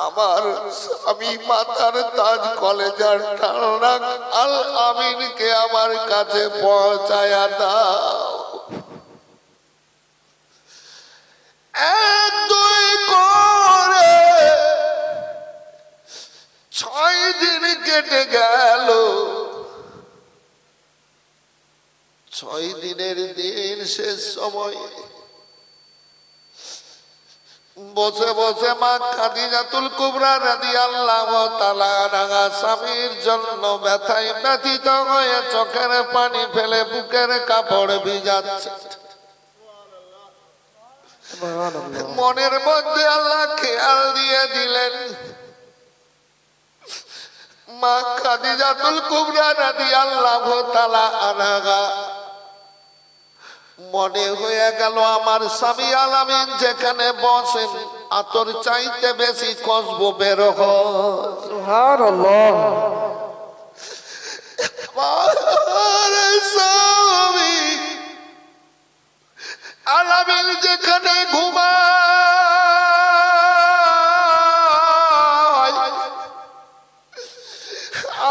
আমার স্বামী মাথার তাজ কলেজার টানাক আল আমিনকে আমার কাছে পৌঁছায়া দাও। এক দুই করে 6 দিন কেটে গেল। 6 দিনের দিন শেষ সময় বসে বসে মা খাদিজাতুল কুবরা রাদিয়াল্লাহু তাআলা আনহা স্বামীর জন্য ব্যথায় ব্যথিত হয়ে চোখের পানি ফেলে বুকের কাপড় ভিজাচ্ছে। মনের মধ্যে আল্লাহ খেয়াল দিয়ে দিলেন, মা খাদিজাতুল কুবরা রাদিয়াল্লাহু তাআলা আনহা মনে হয়ে গেল আমার স্বামী আল আমিন যেখানে বসেন আতর চাইতে বেশি খুশবু বের হয়। সুবহানাল্লাহ। আমার স্বামী আল আমিন যেখানে ঘুমায়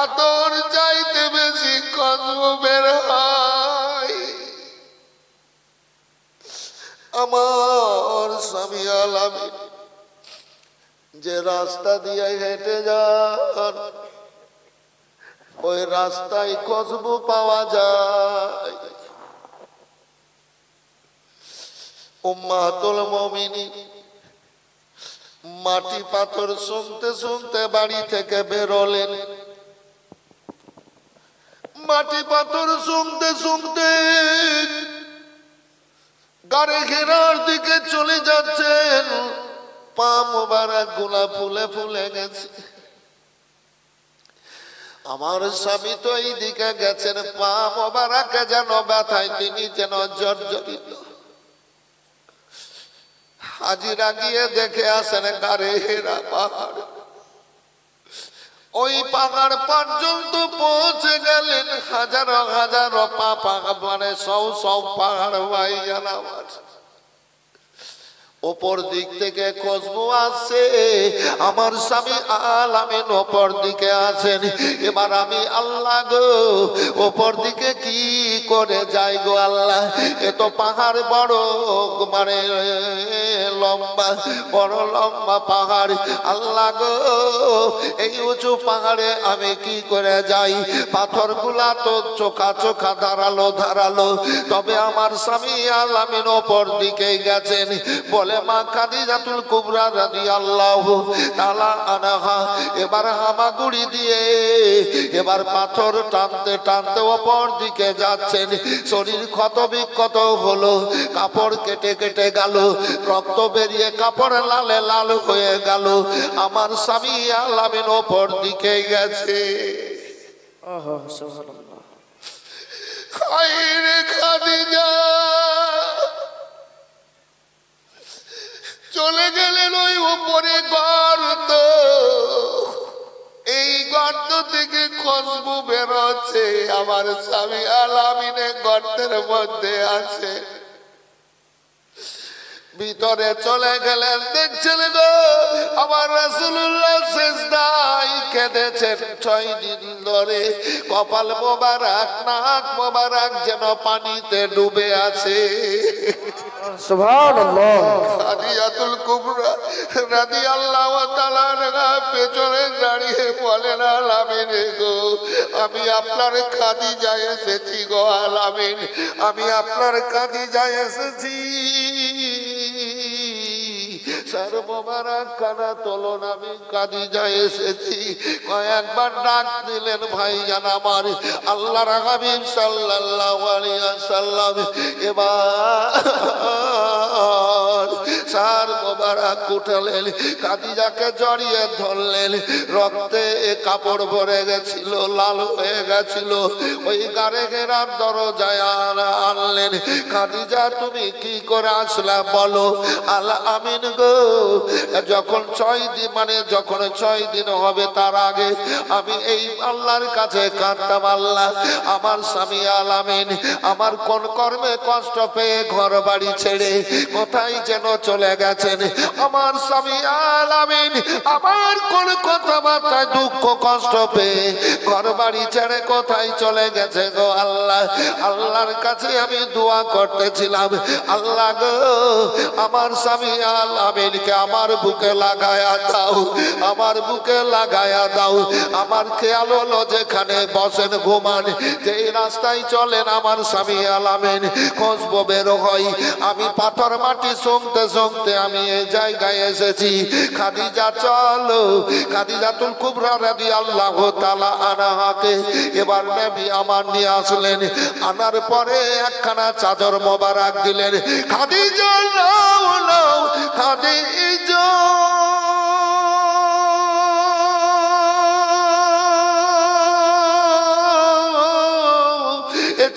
আতর চাইতে বেশি খুশবু বের হয়। আমার স্বামী আল আমিন যে রাস্তা দিয়ে হেঁটে যান ওই রাস্তায় খুশবু পাওয়া যায়। উম্মাতুল মুমিনিন মাটি পাথর শুনতে শুনতে বাড়ি থেকে বেরোলেন। মাটি পাথর শুনতে শুনতে গাড়ি ঘেরার দিকে চলে যাচ্ছেন। পা মোবারক গুলা ফুলে ফুলে গেছে। আমার স্বামী তো এই দিকে গেছেন, পা মোবারকে যেন ব্যথায় তিনি যেন জর্জরিত। হাজিরা গিয়ে দেখে আসেন গাড়ি ঘেরা পাহাড়। ওই পাহাড় পর্যন্ত পৌঁছে গেলেন। হাজারো হাজারো মানে 100 পাহাড় ভাইয়া নামাজ। ওপর দিক থেকে খুশবু আসছে। আমার স্বামী আল আমিন ওপর দিকে আছেন। এবার আমি আল্লাহ গো ওপর দিকে কি করে যাই গো আল্লাহ? এ তো পাহাড় বড় মানে লম্বা, বড় লম্বা পাহাড়। আল্লাহ গো এই উঁচু পাহাড়ে আমি কি করে যাই? পাথরগুলা তো চোখা চোখা ধারালো ধারালো। তবে আমার স্বামী আল আমিন ওপর দিকে গেছেন বলে মা খাদিজাতুল কুবরা রাদিয়াল্লাহু তাআলা আনহা এবার হামাগুড়ি দিয়ে এবার পাথর টানতে টানতে ওপর দিকে যাচ্ছেন। শরীর ক্ষত বিক্ষত হলো, কাপড় কেটে কেটে গেল, রক্ত বেরিয়ে কাপড় লালে লাল হয়ে গেল। আমার স্বামী আল আমিন ওপর দিকে গেছে। সুবহানাল্লাহ। খাইরে খাদিজা চলে গেলেন ওই উপরে গর্ত। এই গর্ত থেকে খুশবু বেরোচ্ছে। আমার স্বামী আল আমিনের গর্তের মধ্যে আছে। ভিতরে চলে গেলেন, দেখছেন গো আমার রাসূলুল্লাহ সিজদায় কেঁদেছেন 6 দিন ধরে। কপাল মোবারক নাক মোবারক যেন পানিতে ডুবে আছে। সুবহানাল্লাহ। খাদিজাতুল কুবরা রাদিয়াল্লাহু তাআলা আনহা পেছনে দাঁড়িয়ে বলেন আল আমিন গো আমি আপনার খাদিজায় এসেছি গো আল আমিন, আমি আপনার খাদিজায় এসেছি। স্যার মোবারক কানা তোলন, আমি খাদিজা এসেছি। কয়েকবার ডাক দিলেন ভাইজান আমার আল্লাহর হাবিব সাল্লাল্লাহু আলাইহি ওয়াসাল্লাম। এবার স্যার মোবারক উঠলেন, খাদিজাকে জড়িয়ে ধরলেন। রক্তে কাপড় ভরে গেছিল, লাল হয়ে গেছিল। ওই গাড়ে ঘেরার দরজায় আনলেন। খাদিজা তুমি কি করে আসলা বলো? আল আমিন গো, যখন 6 দিন যখন 6 দিন হবে তার আগে আমি এই আল্লাহর কাছে কাঁদতাম, আল্লাহ আমার স্বামী আল আমিন আমার কোন কর্মে কষ্ট পেয়ে ঘর বাড়ি ছেড়ে কোথায় যেন চলে গেছেন। আমার স্বামী আল আমিন আমার কোন কথাবার্তায় দুঃখ কষ্ট পেয়ে ঘর বাড়ি ছেড়ে কোথায় চলে গেছে গো আল্লাহ। আল্লাহর কাছে আমি দোয়া করতেছিলাম, আল্লাহ গো আমার স্বামী আল আমিনকে আমার বুকে লাগায়া দাও, আমার বুকে লাগায়া দাও। আমার খেয়াল হলো যেখানে বসেন ঘুমান, যেই রাস্তায় চলেন আমার স্বামী আল আমিন খুশবু বের হয়। আমি পাথর মাটি শুনতে শুনতে আমি এই জায়গায় এসেছি। খাদিজা চলো, খাদিজাতুল কুবরা রাদিয়াল্লাহু তাআলা আনহাকে এবার নবী আমার নিয়ে আসলেন। আনার পরে একখানা চাদর মোবারক দিলেন। খাদিজা নাও নাও খাদিজা,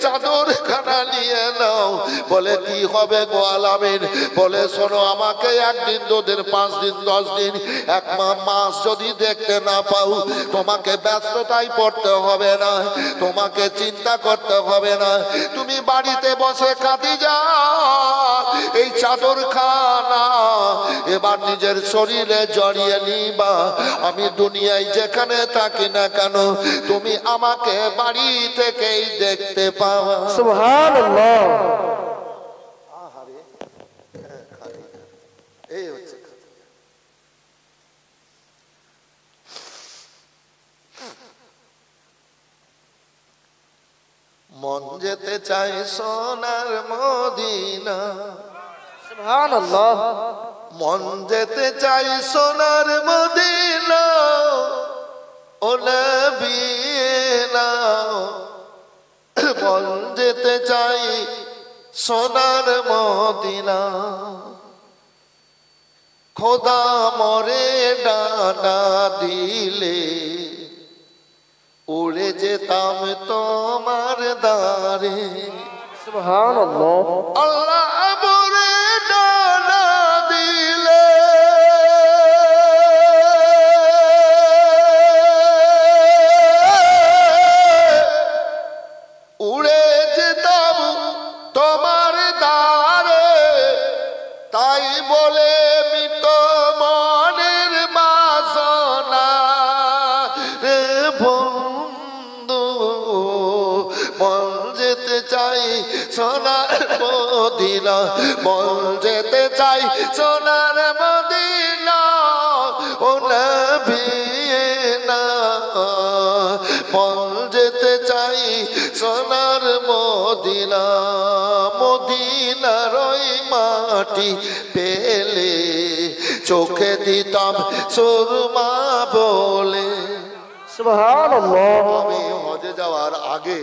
চাদর খানা নিয়ে নাও। বলে কি হবে গো আল আমিন? বলে শোনো, আমাকে 1 দিন 2 দিন 5 দিন 10 দিন 1 মাস যদি দেখতে না পাও, তোমাকে ব্যস্ততায় পড়তে হবে না, তোমাকে চিন্তা করতে হবে না। তুমি বাড়িতে বসে খাদিজা এই চাদর খানা এবার নিজের শরীরে জড়িয়ে নিবা। আমি দুনিয়ায় যেখানে থাকি না কেন তুমি আমাকে বাড়ি থেকেই দেখতে পাওয়া। সুবহানাল্লাহ। এই হচ্ছে মন যেতে চাই সোনার মদিনা, সুবহানাল্লাহ। মন যেতে চাই সোনার মদিনা, ও নবী নাও। মন যেতে চাই সোনার মদিনা, খোদা মরে ডানা দিলে উড়ে যেতাম তোমার দারে। সুবহানাল্লাহ। আল্লাহ মরে ডানা দিলে উড়ে যেতাম তোমার দারে। তাই বলে মৃত মনের বাসনা রে বন্ধু, মন যেতে চাই সোনার মদিনা, মন যেতে চাই সোনার মদিনা, ও নবী না। মন যেতে চাই সোনার মদিনা, মদিনার ওই মাটি পেলে চোখে দিতাম সুরমা বলে। সুবহানাল্লাহ। আমি হজে যাওয়ার আগে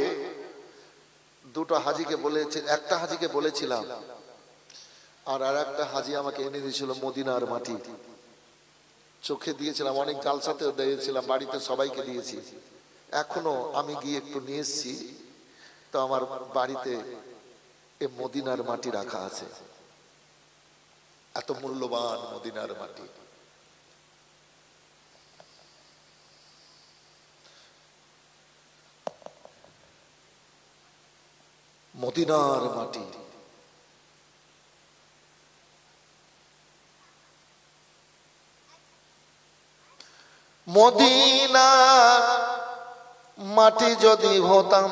2টো হাজিকে বলেছি, একটা হাজিকে বলেছিলাম আর একটা হাজি আমাকে এনে দিয়েছিল মদিনার মাটি, চোখে দিয়েছিলাম, অনেক জালসাতেও দিয়েছিলাম, বাড়িতে সবাইকে দিয়েছি। এখনো আমি গিয়ে একটু নিয়ে এসেছি, তো আমার বাড়িতে এ মদিনার মাটি রাখা আছে। এত মূল্যবান মদিনার মাটি। মদিনার মাটি। মদিনার মাটি যদি হতাম,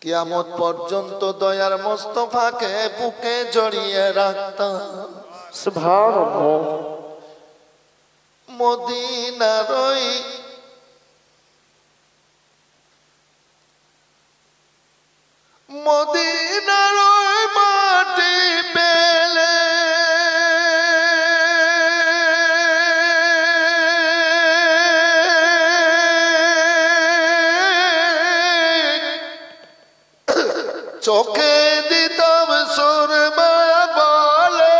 কিয়ামত পর্যন্ত দয়ার মোস্তফাকে বুকে জড়িয়ে রাখতাম। সুবহানাল্লাহ। মদিনার ওই মদিনার ওই মাটি পেলে চোখে দিতাম সুরমা বলে,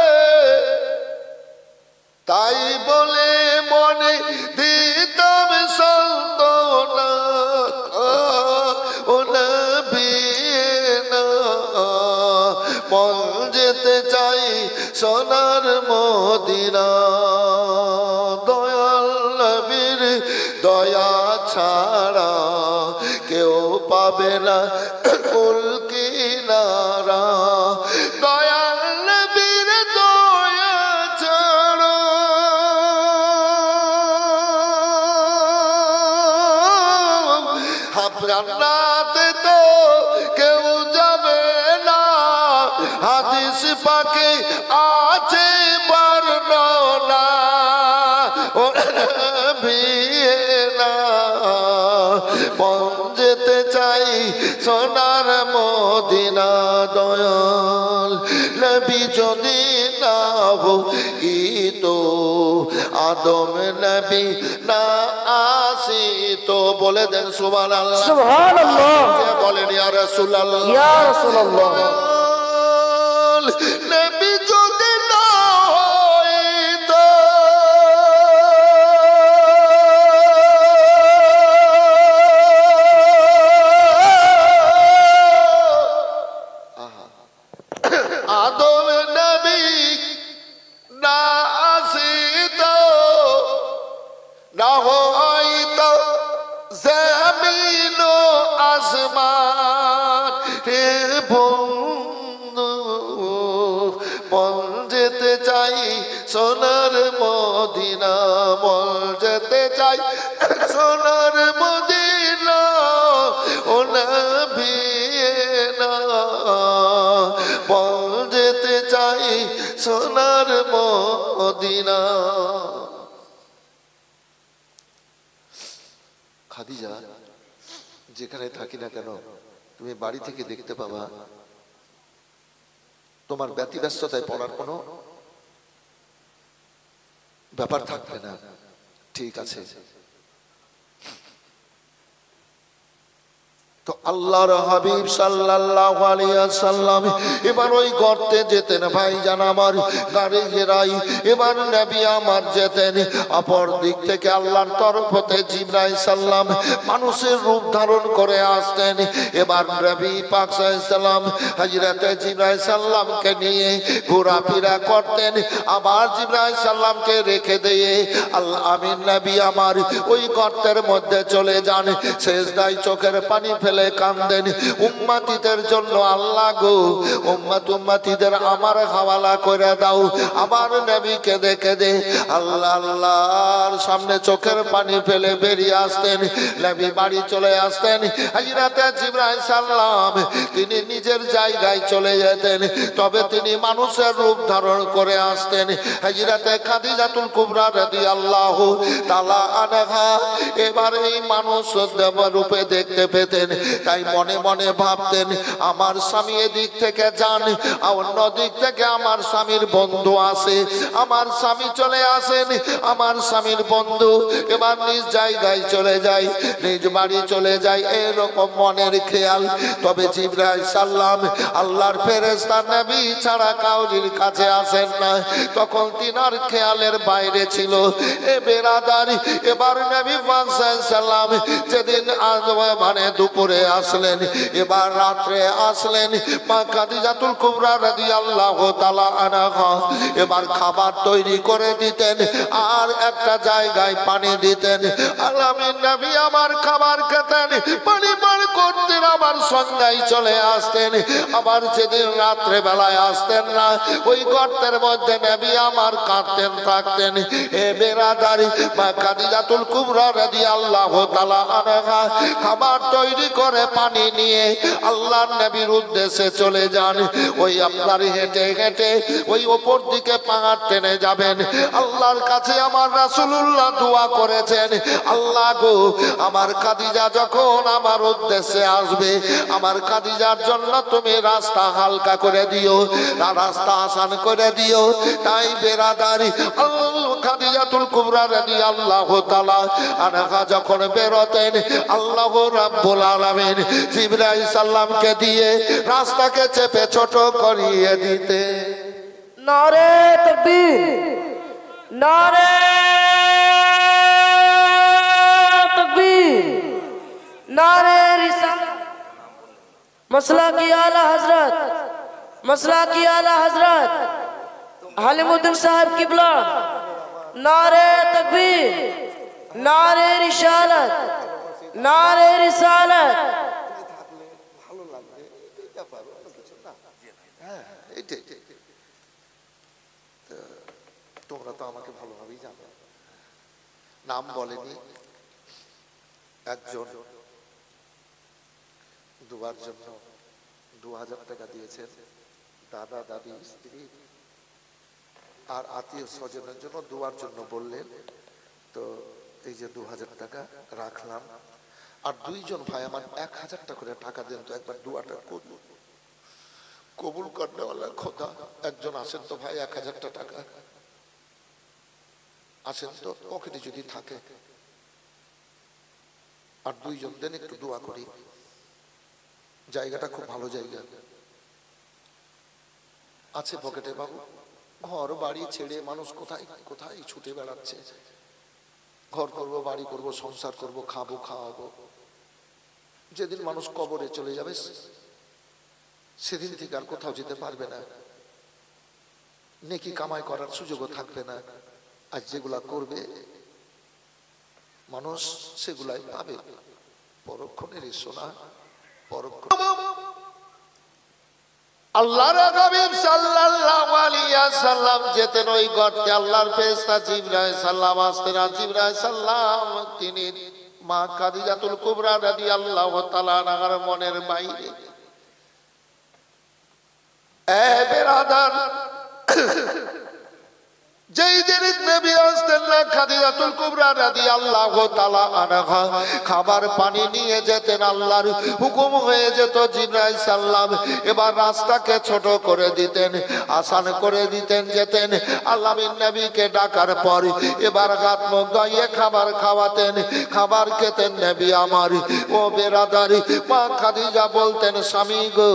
তাই বলে মনে দিতাম সান্ত্বনা। ও নবী না, মন যেতে চাই সোনার মদিনা। দয়াল নবীর দয়া ছাড়া কেউ পাবে না কুল কিনারা। দয়াল নবীর দয়া ছাড়া জান্নাতে তো কেউ যাবে না। হাদিস পাকে আছে বর্ণনা। ও নবী না, মন যেতে চাই সোনার মদিনা। দয়াল নবী যদি না হইতো, আদম নবী না আসিতো। বলে দেন সুবহানাল্লাহ। সুবহানাল্লাহ। বলেন ইয়া রাসূলুল্লাহ। ইয়া রাসূলুল্লাহ। নবী যদি না হইতো, আদম নবী না আসিতো, না হইতো জমিন ও আসমান। হে বন্ধু, মন যেতে চাই সোনার মদিনা। মন যেতে চাই সোনার মদিনা। ও নবী না, মন যেতে চাই সোনার মদিনা। খাদিজা, যেখানে থাকি না কেন তুমি বাড়ি থেকে দেখতে পাবা তোমার ব্যতিব্যস্ততায় পড়ার কোনো ব্যাপার থাকবে না। ঠিক আছে, তো আল্লাহর হাবিব সাল্লাল্লাহু আলাইহি ওয়াসাল্লাম এবার ওই গর্তে যেতেন। ভাইজান আমার, গাড়ি ঘেরাই এবার নবী আমার যেতেন। অপর দিক থেকে আল্লাহর তরফ হতে জিবরাইল সাল্লাম মানুষের রূপ ধারণ করে আসতেন। এবার নবী পাক সাল্লাম হযরতে জিবরাইল সাল্লামকে নিয়ে ঘোরাফেরা করতেন। আবার জিবরাইল সাল্লামকে রেখে দিয়ে আল্লাহ আমিন নবী আমার ওই গর্তের মধ্যে চলে যান। সেজদায় চোখের পানি ফেলে কান্দেন। উম্মতিদের জন্য আল্লাহ গো, উম্মতিদের আমার হাওয়ালা করে দাও। আবার নবীকে দেখে দে আল্লাহ আল্লাহর সামনে চোখের পানি ফেলে বেরিয়ে আসতেন। নবী বাড়ি চলে আসতেন। হযরতে জিবরাইল সাল্লাম তিনি নিজের জায়গায় চলে যেতেন, তবে তিনি মানুষের রূপ ধারণ করে আসতেন। হযরতে খাদিজাতুল কুবরা রাদিয়াল্লাহু তাআলা আনহা এবার এই মানুষ রূপে দেখতে পেতেন। তাই মনে মনে ভাবতেন আমার স্বামী এদিক থেকে যান, অন্য দিক থেকে আমার স্বামীর বন্ধু আসে, আমার স্বামী চলে আসেন, আমার স্বামীর বন্ধু এবার নিজ জায়গায় চলে যায়, নিজ বাড়ি চলে যায়, এরকম মনের খেয়াল। তবে জিবরাইল সাল্লাম আল্লাহর ফেরেশতা নবী ছাড়া কাউরির কাছে আসেন না, তখন তিনার খেয়ালের বাইরে ছিল। এ বেরাদারি এবার নবী পাক সাল্লাম যেদিন মানে দুপুরে আসলেন, এবার রাত্রে আসলেন, মা খাদিজাতুল কুবরা রাদিয়াল্লাহু তাআলা আনহা এবার খাবার তৈরি করে দিতেন আর একটা জায়গায় পানি দিতেন। আলামিন নবী আমার খাবার খেতেন, পানি পান করতেন, আবার সন্ধ্যায় চলে আসতেন। আবার যেদিন রাত্রে বেলায় আসতেন না, ওই গর্তের মধ্যে নবী আমার কাঁদতেন থাকতেন। এ বেরাদারি মা খাদিজাতুল কুবরা রাদিয়াল্লাহু তাআলা আনহা খাবার তৈরি করে পানি নিয়ে আল্লাহর নবীর উদ্দেশ্যে চলে যান। ওই আপনার হেঁটে হেঁটে ওই ওপর দিকে পাহাড় টেনে যাবেন। আল্লাহর কাছে আমার রাসূলুল্লাহ দোয়া করেছেন, আল্লাহ গো আমার খাদিজা যখন আমার উদ্দেশ্যে আসবে, আমার খাদিজার জন্য তুমি রাস্তা হালকা করে দিও, রাস্তা আসান করে দিও। তাই বেরাদারি খাদিজাতুল কুবরা রাদিয়াল্লাহু তাআলা আনহা যখন বেরোতেন, আল্লাহ রাব্বুল আলামিন আলামিন জিবরাইল সাল্লামকে দিয়ে রাস্তাকে চেপে ছোট করিয়ে দিতে। নারে তাকবীর, নারে তাকবীর, নারে রিসালাত। मसला की आला हजरत, मसला की आला हजरत हालिमुद्दीन साहब किबला। नारे तकबीर, नारे रिसालत, नारे रिसालत। তোমরা তো আমাকে ভালোভাবেই জানো। নাম বলেনি, একজন দুবার জন্য 2000 টাকা দিয়েছেন, দাদা দাদি স্ত্রী আর আত্মীয় স্বজনের জন্য দুবার জন্য বললেন। তো এই যে 2000 টাকা রাখলাম, আর দুইজন ভাই আমার 1000 টাকা করে টাকা দেন, তো একবার দুয়াটা কবুল করলে আল্লাহ খোদা। একজন আসেন তো ভাই, 1000 টাকা আসেন তো, পকেটে যদি থাকে, আর দুইজন দেন, একটু দোয়া করি। জায়গাটা খুব ভালো জায়গা আছে পকেটে বাবু। ঘর বাড়ি ছেড়ে মানুষ কোথায় কোথায় ছুটে বেড়াচ্ছে। ঘর করব, বাড়ি করব, সংসার করব, খাবো খাওয়াবো। যেদিন মানুষ কবরে চলে যাবে সেদিন থেকে আর কোথাও যেতে পারবে না, নেকি কামাই করার সুযোগও থাকবে না। আজ যেগুলা করবে মানুষ সেগুলাই পাবে। পরক্ষণের সোনা পরক্ষণ। আল্লাহর হাবিব সাল্লাল্লাহু আলাইহি ওয়াসাল্লাম যেতেন ওই গর্তে, আল্লাহর ফেরেশতা জিবরাইল সাল্লাম আসতেন। জিবরাইল সাল্লাম তিনি মা খাদিজাতুল কুবরা রাদিয়াল্লাহু তাআলা আনহার মনের বাইরে। এ বেরাদার, যেই দিন নবী আসতেন না খাদিজাতুল কুবরা রাদিয়াল্লাহু তাআলা আনহা খাবার পানি নিয়ে যেতেন। আল্লাহর হুকুম হয়ে যেত জিবরাইল সাল্লাম এবার রাস্তাকে ছোট করে দিতেন, আসান করে দিতেন, যেতেন। আল্লাহর নবীকে ডাকার পর এবার হাত মুখ ধুইয়ে খাবার খাওয়াতেন, খাবার খেতেন নবী আমার। ও বেরাদার, মা খাদিজা বলতেন, স্বামী গো,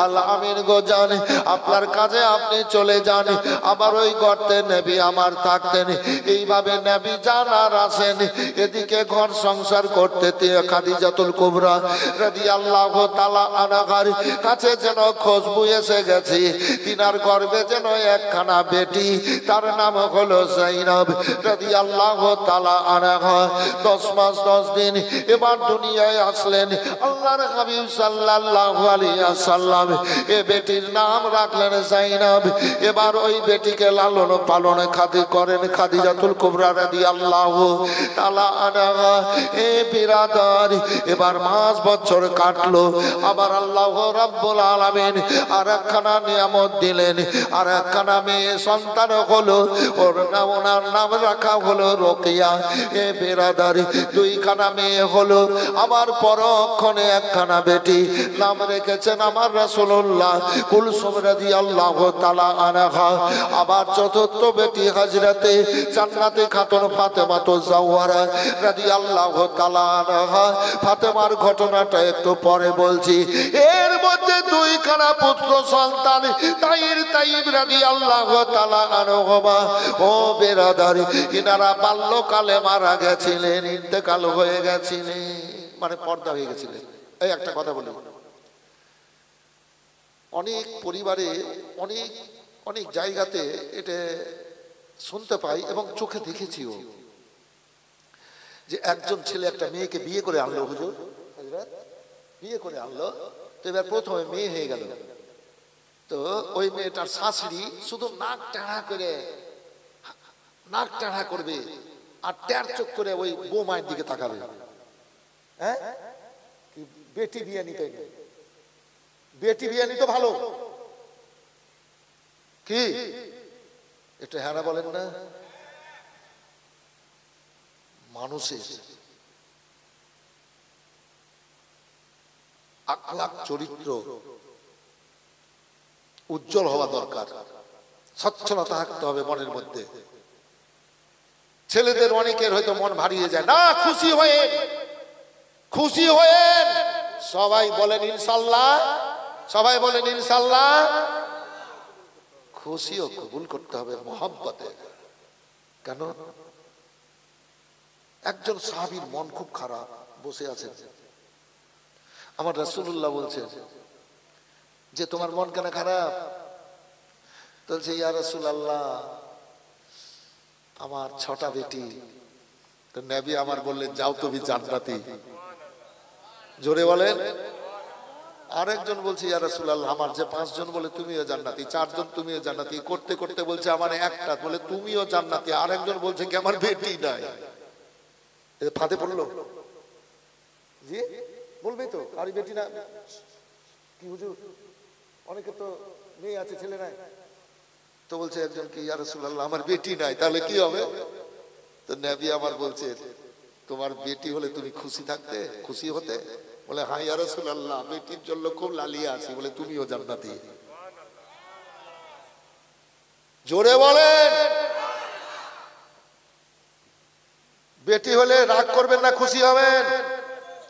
আল্লাহ আমিন গো, যান আপনার কাজে আপনি চলে যান। আবার ওই গর্তে নবী আমার থাকতেন। এইভাবে নবী যান আর আসেন, এদিকে ঘর সংসার করতে খাদিজাতুল কুবরা রাদিয়াল্লাহু তাআলা আনহার কাছে যেন খুশবু এসে গেছে। তিনার গর্ভে যেন একখানা বেটি, তার নাম হলো যায়েনব রাদিয়াল্লাহু তাআলা আনহা। 10 মাস 10 দিন এবার দুনিয়ায় আসলেন আল্লাহর হাবিব সাল্লাল্লাহু আলাইহি ওয়াসাল্লাম। এ বেটির নাম রাখলেন যায়েনব। এবার ওই বেটিকে লালন পালন করেন খাদিজাতুল কুবরা রাদিয়াল্লাহু তাআলা আনহা। এ বিরাদার, এবার মাস বছর কাটলো। আবার আল্লাহ রাব্বুল আলামিন আর একখানা নিয়ামত দিলেন, আর একখানা মেয়ে সন্তান হলো। ওনার নাম রাখা হলো রোকেয়া। এ বিরাদার, দুইখানা মেয়ে হলো। আবার পরক্ষণে একখানা বেটি, নাম রেখেছেন আমার রাসূলুল্লাহ কুলসুম রাদিয়াল্লাহু তাআলা আনহা। আবার চতুর্থ বেটি হযরতে জান্নাতে খাতুন ফাতেমা যাওয়ারা রাদিয়াল্লাহু তাআলা আনহা। ফাতেমার ঘটনাটা একটু পরে বলছি। এর মধ্যে দুইখানা পুত্র সন্তান, তাইব রাদিয়াল্লাহু তাআলা আনহুমা। ও বেরাদার, ইনারা বাল্যকালে মারা গেছিলেন, ইন্তেকাল হয়ে গেছিলেন, মানে পর্দা হয়ে গেছিলেন। এই একটা কথা বলি, অনেক পরিবারে অনেক অনেক জায়গাতে এটা শুনতে পাই এবং চোখে দেখেছিও, যে একজন ছেলে একটা মেয়েকে বিয়ে করে আনলো। হুজুর বিয়ে করে আনলো, তো এবার প্রথমে মেয়ে হয়ে গেল। তো ওই মেয়েটার শাশুড়ি শুধু নাক টানা করবে আর ট্যার চোখ করে ওই বৌমায়ের দিকে তাকাবে। হ্যাঁ, বেটি বিয়ে নিতে, বেটি বিয়ে নিতে ভালো কি একটু হ্যাঁ বলেন না? মানুষের আখলাক চরিত্র উজ্জ্বল হওয়া দরকার, স্বচ্ছলতা থাকতে হবে মনের মধ্যে। ছেলেদের অনেকের হয়তো মন ভারিয়ে যায় না, খুশি হয়ে সবাই বলেন ইনশাআল্লাহ, সবাই বলেন ইনশাআল্লাহ। খুশিও কবুল করতে হবে মহব্বতে। কেন? একজন সাহাবীর মন খুব খারাপ, বসে আছেন। আমার রাসূলুল্লাহ বলছেন যে তোমার মন কেন খারাপ? বলছে ইয়া রাসূলুল্লাহ আমার 6টা বেটি। তো নবী আমার বললেন যাও তুমি জান্নাতি। জোরে বলেন। আরেকজন বলছে ইয়া রাসূলুল্লাহ আমার যে 5 জন, বলে তুমিও জান্নাতি। 4 জন তুমিও জান্নাতি। করতে করতে বলছে আমার একটা, বলে তুমিও জান্নাতি। আরেকজন বলছে কি আমার বেটি নাই। এ ফাঁদে পড়লো। জি বলবে তো আর বেটি না কি হুজুর, অনেকে তো মেয়ে আছে ছেলে নাই। তো বলছে একজন কি ইয়া রাসূলুল্লাহ আমার বেটি নাই, তাহলে কি হবে? তো নবী আমার বলছে তোমার বেটি হলে তুমি খুশি থাকতে, খুশি হতে? বলে হ্যাঁ ইয়া রাসূলুল্লাহ বেটির জন্য খুব লালিয়ে আছি। বলে তুমিও জান্নাতি। জোরে বলেন। বেটি হলে রাগ করবেন না খুশি হবেন?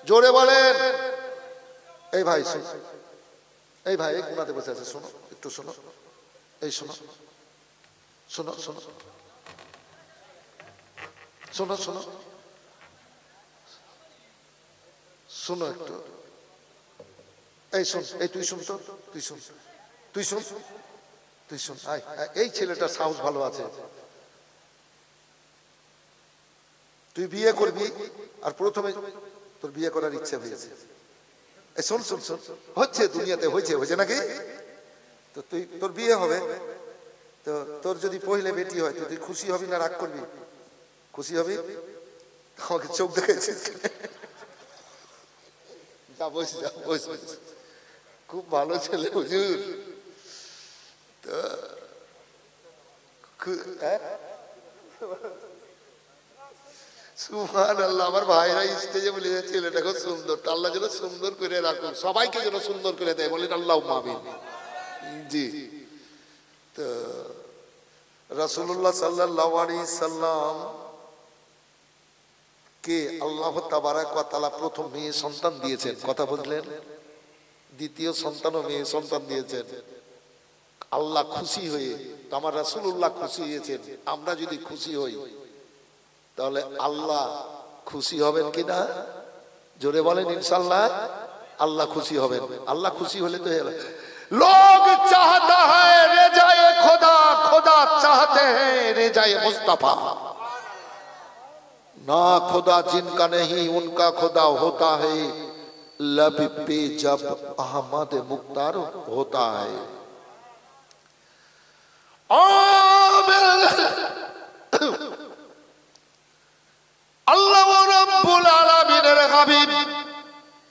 জোরে বলেন। এই ভাই এই ভাই এই কোনাতে বসে আছে, শোনো একটু শোনো, এই শোনো শোনো শোনো শোনো শোনো শোনো একটু, এই শোন, এই তুই শুন তো, তুই শুন, তুই শুন, তুই শুন। এই ছেলেটার সাহস ভালো আছে। তুই বিয়ে করবি আর প্রথমে তোর বিয়ে করার ইচ্ছা হয়েছে। এই শোন শোন শোন, হচ্ছে দুনিয়াতে হয়েছে, হয়েছে নাকি? তো তুই তোর বিয়ে হবে, তো তোর যদি পহিলে বেটি হয় তো তুই খুশি হবি না রাগ করবি? খুশি হবি। আমাকে চোখ দেখাইছিস, খুব ভালো ছেলে হুজুর। তো সুবহানাল্লাহ। আমার ভাইরা স্টেজে বলে ছেলেটা খুব সুন্দর, আল্লাহ যেন সুন্দর করে রাখুন, সবাইকে যেন সুন্দর করে দেয়, বলেন আল্লাহুম্মা আমিন। জি। তো রাসূলুল্লাহ সাল্লাল্লাহু আলাইহি সাল্লাম কে আল্লাহ তাবারাক ওয়া তাআলা প্রথম মেয়ে সন্তান দিয়েছেন, কথা বললেন। দ্বিতীয় সন্তানও মেয়ে সন্তান দিয়েছেন। আল্লাহ খুশি হয়ে, তো আমার রাসূলুল্লাহ খুশি হয়েছেন। আমরা যদি খুশি হই তাহলে আল্লাহ খুশি হবেন কিনা? জোরে বলেন ইনশাআল্লাহ। আল্লাহ খুশি হবেন। আল্লাহ খুশি হলে তো लोग चाहता है रेजाए खुदा, खुदा चाहते हैं रेजाए मुस्तफा। ना खुदा जिनका नहीं उनका खुदा होता है, लब पे जब अहमद मुख्तार होता है। अल्लाह रब्बुल आलमीনের হাবিব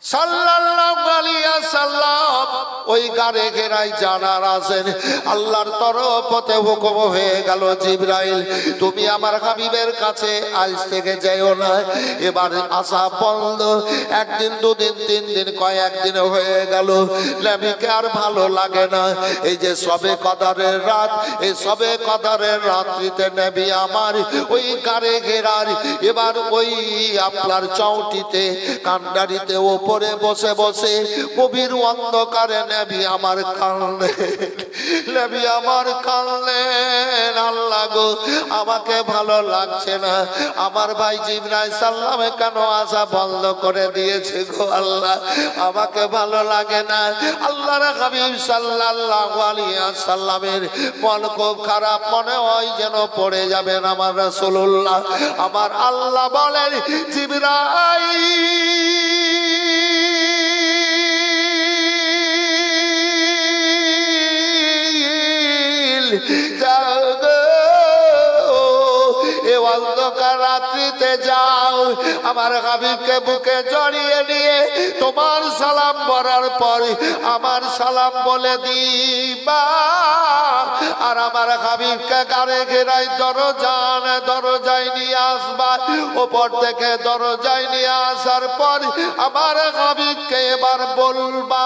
সাল্লাল্লাহু আলাইহি ওয়াসাল্লাম ওই গারে ঘেরায় জানার আছেন। আল্লাহর তরফতে হুকুম হয়ে গেল জিবরাইল তুমি আমার হাবিবের কাছে আজ থেকে যাইও না, এবার আসা বন্ধ। একদিন দুদিন তিন দিন কয়েকদিন হয়ে গেল, নবীকে আর ভালো লাগে না। এই যে সবে কদরের রাত, এই সবে কদরের রাত্রিতে নবী আমার ওই গারে ঘেরার, এবার ওই আপনার চৌটিতে কান্ডারিতে ওপরে বসে বসে গভীর অন্ধকারে নবী আমার কাঁদলেন, নবী আমার কাঁদলেন। আল্লাহ গো আমাকে ভালো লাগছে না, আমার ভাই জিবরাইল সাল্লামে কেন আসা বন্ধ করে দিয়েছে গো আল্লাহ, আমাকে ভালো লাগে না। আল্লাহর হাবিব সাল্লাল্লাহু আলাইহি ওয়াসাল্লামের মন খুব খারাপ, মনে হয় যেন পড়ে যাবেন আমার রাসূলুল্লাহ। আমার আল্লাহ বলেন জিবরাইল যাও গো, এ অন্ধকার রাত্রিতে যাও, আমার হাবিবকে বুকে জড়িয়ে নিয়ে তোমার সালাম বলার পর আমার সালাম বলে দিবা, আর আমার হাবিবকে গারে ঘেরাই দরজায় নিয়ে আসবা। ওপর থেকে দরজায় নিয়ে আসার পর আমার হাবিবকে এবার বলবা।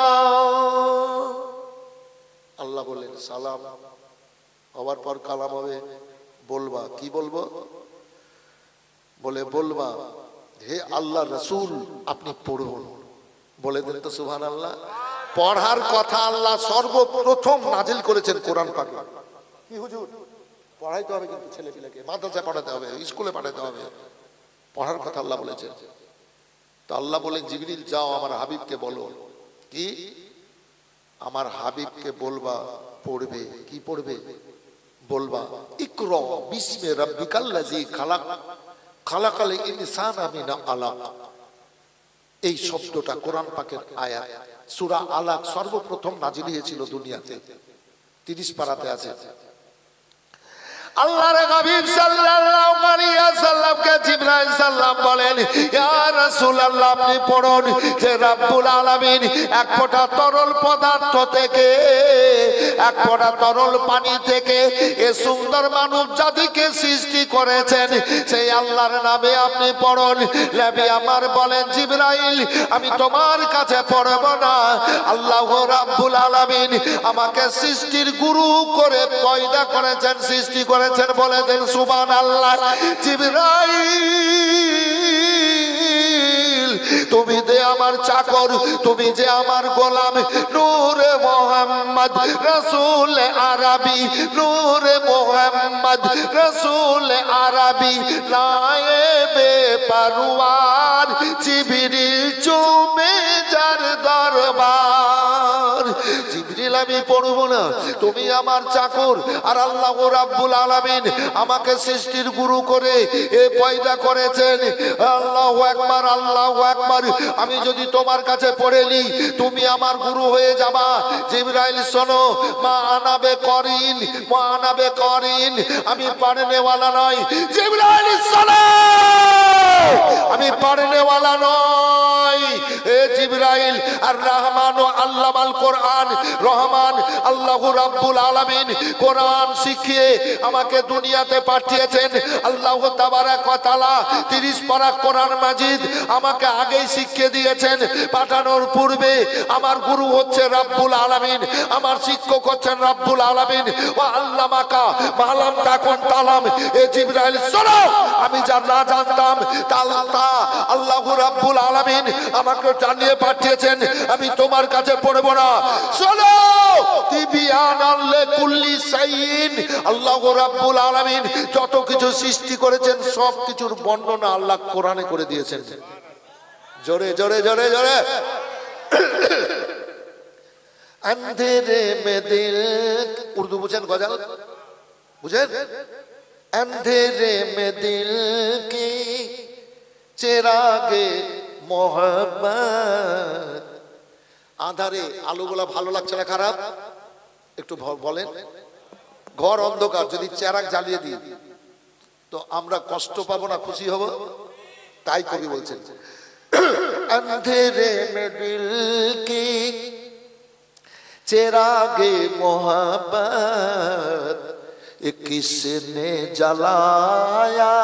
আল্লাহ বলেন সালাম হওয়ার পর কালাম হবে, বলবা। কি বলবো? বলে বলবা হে আল্লাহ রসুল আপনি পড়ুন। বলে দেন তো সুবহানাল্লাহ। পড়ার কথা আল্লাহ সর্বপ্রথম নাজিল করেছেন কোরআন পাক। কি হুজুর পড়াইতে হবে, কিন্তু ছেলেপিলেকে মাদ্রাসায় পড়াতে হবে, স্কুলে পাঠাতে হবে, পড়ার কথা আল্লাহ বলেছেন। তো আল্লাহ বলেন জিবরিল যাও আমার হাবিবকে বলো, কি আমার হাবিবকে বলবা পড়বে। কি পড়বে? বলবা ইকরা বিসমি রাব্বিকাল্লাযী খালাক খালাকাল ইনসানা মিন আলাক। এই শব্দটা কোরআন পাকের আয়াত, সূরা আলাক সর্বপ্রথম নাজিল হয়েছিল দুনিয়াতে, 30 পারাতে আছে। আল্লাহর হাবিব সাল্লাল্লাহু আলাইহি ওয়াসাল্লামকে জিবরাইল সাল্লাম বলেন, ইয়া রাসূলুল্লাহ আপনি পড়ুন যে রব্বুল আলামিন এক ফোঁটা তরল পদার্থ থেকে, এক ফোঁটা তরল পানি থেকে এই সুন্দর মানব জাতিকে সৃষ্টি করেছেন, সেই আল্লাহর নামে আপনি পড়ুন। নবী আমার বলেন, জিবরাইল আমি তোমার কাছে পড়ব না, আল্লাহ রাব্বুল আলামিন আমাকে সৃষ্টির গুরু করে পয়দা করেছেন, সৃষ্টি করে বলে দেন সুবহানাল্লাহ। জিবরাইল তুমি যে আমার চাকর, তুমি যে আমার গোলাম, নূরে মুহাম্মদ রাসূল আরবি, নূরে মুহাম্মদ রাসূল আরবি, নায়েবে পরওয়ার জিবরিল চুমে যার দরবার। জিবরিল আমি পড়ব না, তুমি আমার চাকর, আর আল্লাহ রাব্বুল আলামিন আমাকে সৃষ্টির গুরু করে এ পয়দা করেছেন। আল্লাহু আকবার, আল্লাহু আকবার। আমি যদি তোমার কাছে পড়ে নি তুমি আমার গুরু হয়ে যাবা। জিবরাইল শোনো, মা আনাবে করিন, মা আনাবে করিন, আমি পড়নেওয়ালা নই। জিবরাইল শোনো, আমি পড়নেওয়ালা নই। এ জিবরাইল আর রহমান ও আল্লামাল কোরআন, রহমান আল্লাহ রাব্বুল আলামিন কোরআন শিখিয়ে আমাকে দুনিয়াতে পাঠিয়েছেন। আল্লাহ তাবারাক ওয়া তাআলা 30 পারা কোরআন মাজিদ আমাকে আগেই শিখিয়ে দিয়েছেন। পাঠানোর পূর্বে আমার গুরু হচ্ছে রাব্বুল আলামিন, আমার শিক্ষক হচ্ছেন রাব্বুল আলামিন। ওয়া আল্লামাকা মা লাম তাকুন তালাম। এ জিবরাইল শোনো, আমি যা না জানতাম তা আল্লাহ রাব্বুল আলামিন আমাকে জানিয়ে পাঠিয়েছেন, আমি তোমার কাছে পড়ব না। শোনো, তিবিয়ানাল লিকুল্লি শাইইন, আল্লাহ রাব্বুল আলামিন যত কিছু সৃষ্টি করেছেন সব কিছুর বর্ণনা আল্লাহ কোরআনে করে দিয়েছেন। জোরে জোরে জোরে জোরে। अंधेरे में दिल, उर्दू बुझेन गजल बुझेन? अंधेरे में दिल की चिरागे मोहब्बत। আধারে আলোগুলা ভালো লাগছে না খারাপ? একটু বলেন। ঘর অন্ধকার, যদি চেরাগ জ্বালিয়ে দিই তো আমরা কষ্ট পাবো না খুশি হব? তাই কবি বলছেন, अंधेरे में दिल की चिरागे मोहब्बत किसने जलाया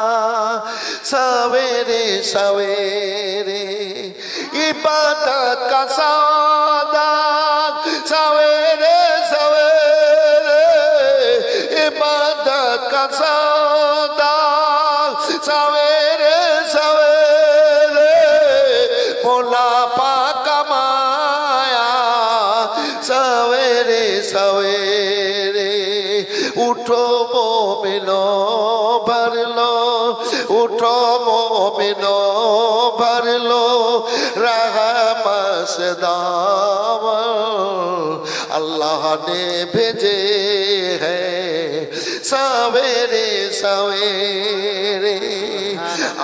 सवेरे सवेरे इबादत का सौदा सवेरे सवेरे इबादत का सौदा सवेरे सवेरे मुनाफा कमाया सवेरे सवेरे। उठो मोमिनो भर लो, उठो मोमिनो भर लो रहमत से दामन अल्लाह ने भेजे हैं सवेरे सवेरे।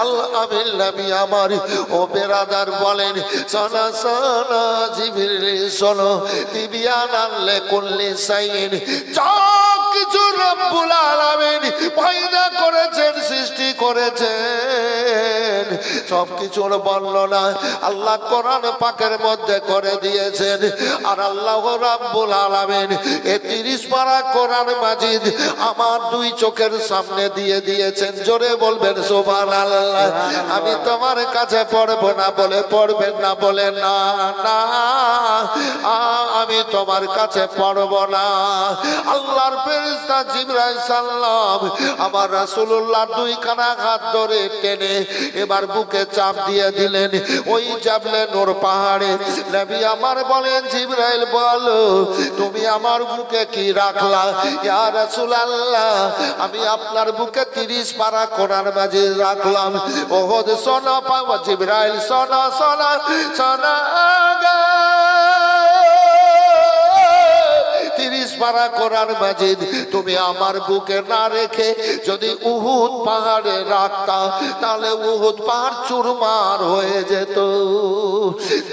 আল্লাহ নবী আমার ও বেরাদার বলেন, সোনা সোনা জিবরিল শোনো, তিবিয়ানাল লিকুল্লি শাইইন, কিছু রব্বুল আলামিন পয়দা করেছেন, সৃষ্টি করেছেন, সব কিছুর বর্ণনা আল্লাহ কোরআন পাকের মধ্যে করে দিয়েছেন। আর আল্লাহ রাব্বুল আলামিন এই 30 পারা কোরআন মাজিদ আমার দুই চোখের সামনে দিয়ে দিয়েছেন। জোরে বলবেন সুবহানাল্লাহ। আমি তোমার কাছে পড়ব না বলে পড়বেন না, বলে না না, আমি তোমার কাছে পড়ব না। আল্লাহর ফেরেশতা জিবরাইল সাল্লাম আমার রাসূলুল্লাহ দুইখানা হাত ধরে টেনে এবার বুকে বুকে চাপ দিয়ে দিলেন ওই জাবলে নূর পাহাড়ে। নবী আমার বলেন জিবরাইল বলো তুমি আমার বুকে কি রাখলা? ইয়া রাসূলুল্লাহ আমি আপনার বুকে 30 পারা কোরআন মাজিদ রাখলাম। ওহদ সোনা পাওয়া জিবরাইল সোনা সোনা সোনা 30 পারা কোরআন মাজিদ তুমি আমার বুকে না রেখে যদি উহুদ পাহাড়ে রাখতা তাহলে উহুদ পাহাড় চুরমার হয়ে যেত।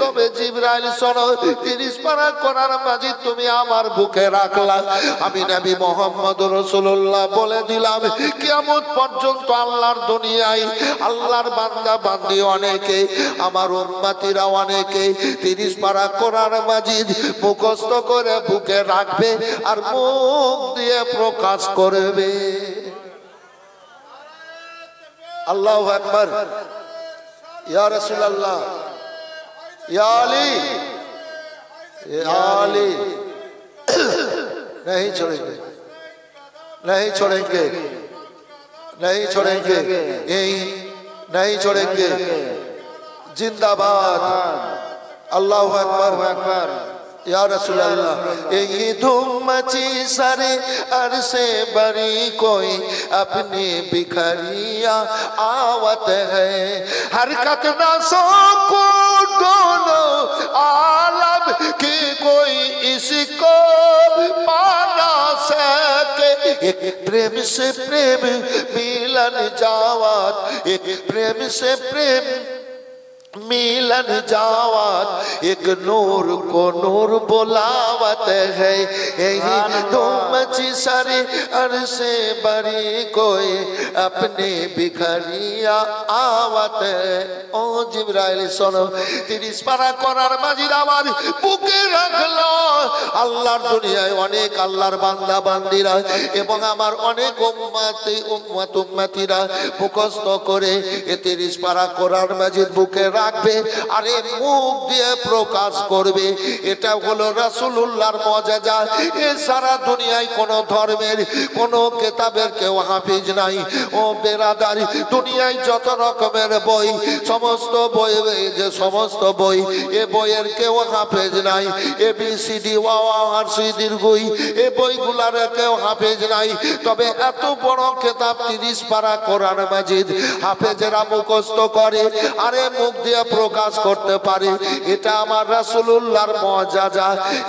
তবে জিবরাইল শোনো 30 পারা কোরআন মাজিদ তুমি আমার বুকে রাখলা। আমি নবী মুহাম্মদ রাসূলুল্লাহ বলে দিলাম কিয়ামত পর্যন্ত আল্লাহর দুনিয়ায় আল্লাহর বান্দা বান্দি অনেকে আমার উম্মতিরা অনেকে 30 পারা কোরআন মাজিদ মুখস্থ করে বুকে রাখবে আর মুখ দিয়ে প্রকাশ করবে। আল্লাহু আকবার। ইয়া রাসূলুল্লাহ ইয়া আলী ইয়া আলী नहीं छोड़ेंगे नहीं छोड़ेंगे नहीं छोड़ेंगे यही नहीं छोड़ेंगे। जिंदाबाद। अल्लाहु अकबर। या रसूल अल्लाह यही धूम मची सारे अरसे बड़ी कोई अपनी बिखरिया आवत है हरकत ना सो को दोनों आलम की कोई इसको पाना सके। एक प्रेम से प्रेम मिलन जावत एक प्रेम से प्रेम मिलन जावत एक नूर को नूर बुलावत है यही धूम मची सारे अरसे बड़ी कोई अपने बिखरिया आवत है। ओ जिब्राइल सुनो 30 पारा কোরআন মাজিদ আমার বুকে রাখলো। আল্লাহর দুনিয়ায় অনেক আল্লাহর বান্দা বান্দিরা এবং আমার অনেক উম্মতিরা মুখস্থ করে 30 পারা কোরআন মাজিদ বুকে রাখবে আর মুখ দিয়ে প্রকাশ করবে। এটা হলো রাসূলুল্লাহর মুজিজা। এ সারা দুনিয়ায় কোন ধর্মের কোন কিতাবের কেউ হাফেজ নাই। ও বেরাদার দুনিয়ায় যত রকমের বই সমস্ত বই যে সমস্ত বই এ বইয়ের কেউ হাফেজ নাই। ABCD আর সি দীর্ঘই এই বইগুলার কেউ হাফেজ নাই। তবে এত বড় কিতাব 30 পারা কোরআন মাজিদ হাফেজেরা মুখস্থ করে আরে মুখ দিয়ে প্রকাশ করতে পারে। এটা আমার রাসূলুল্লাহর মুজিজা।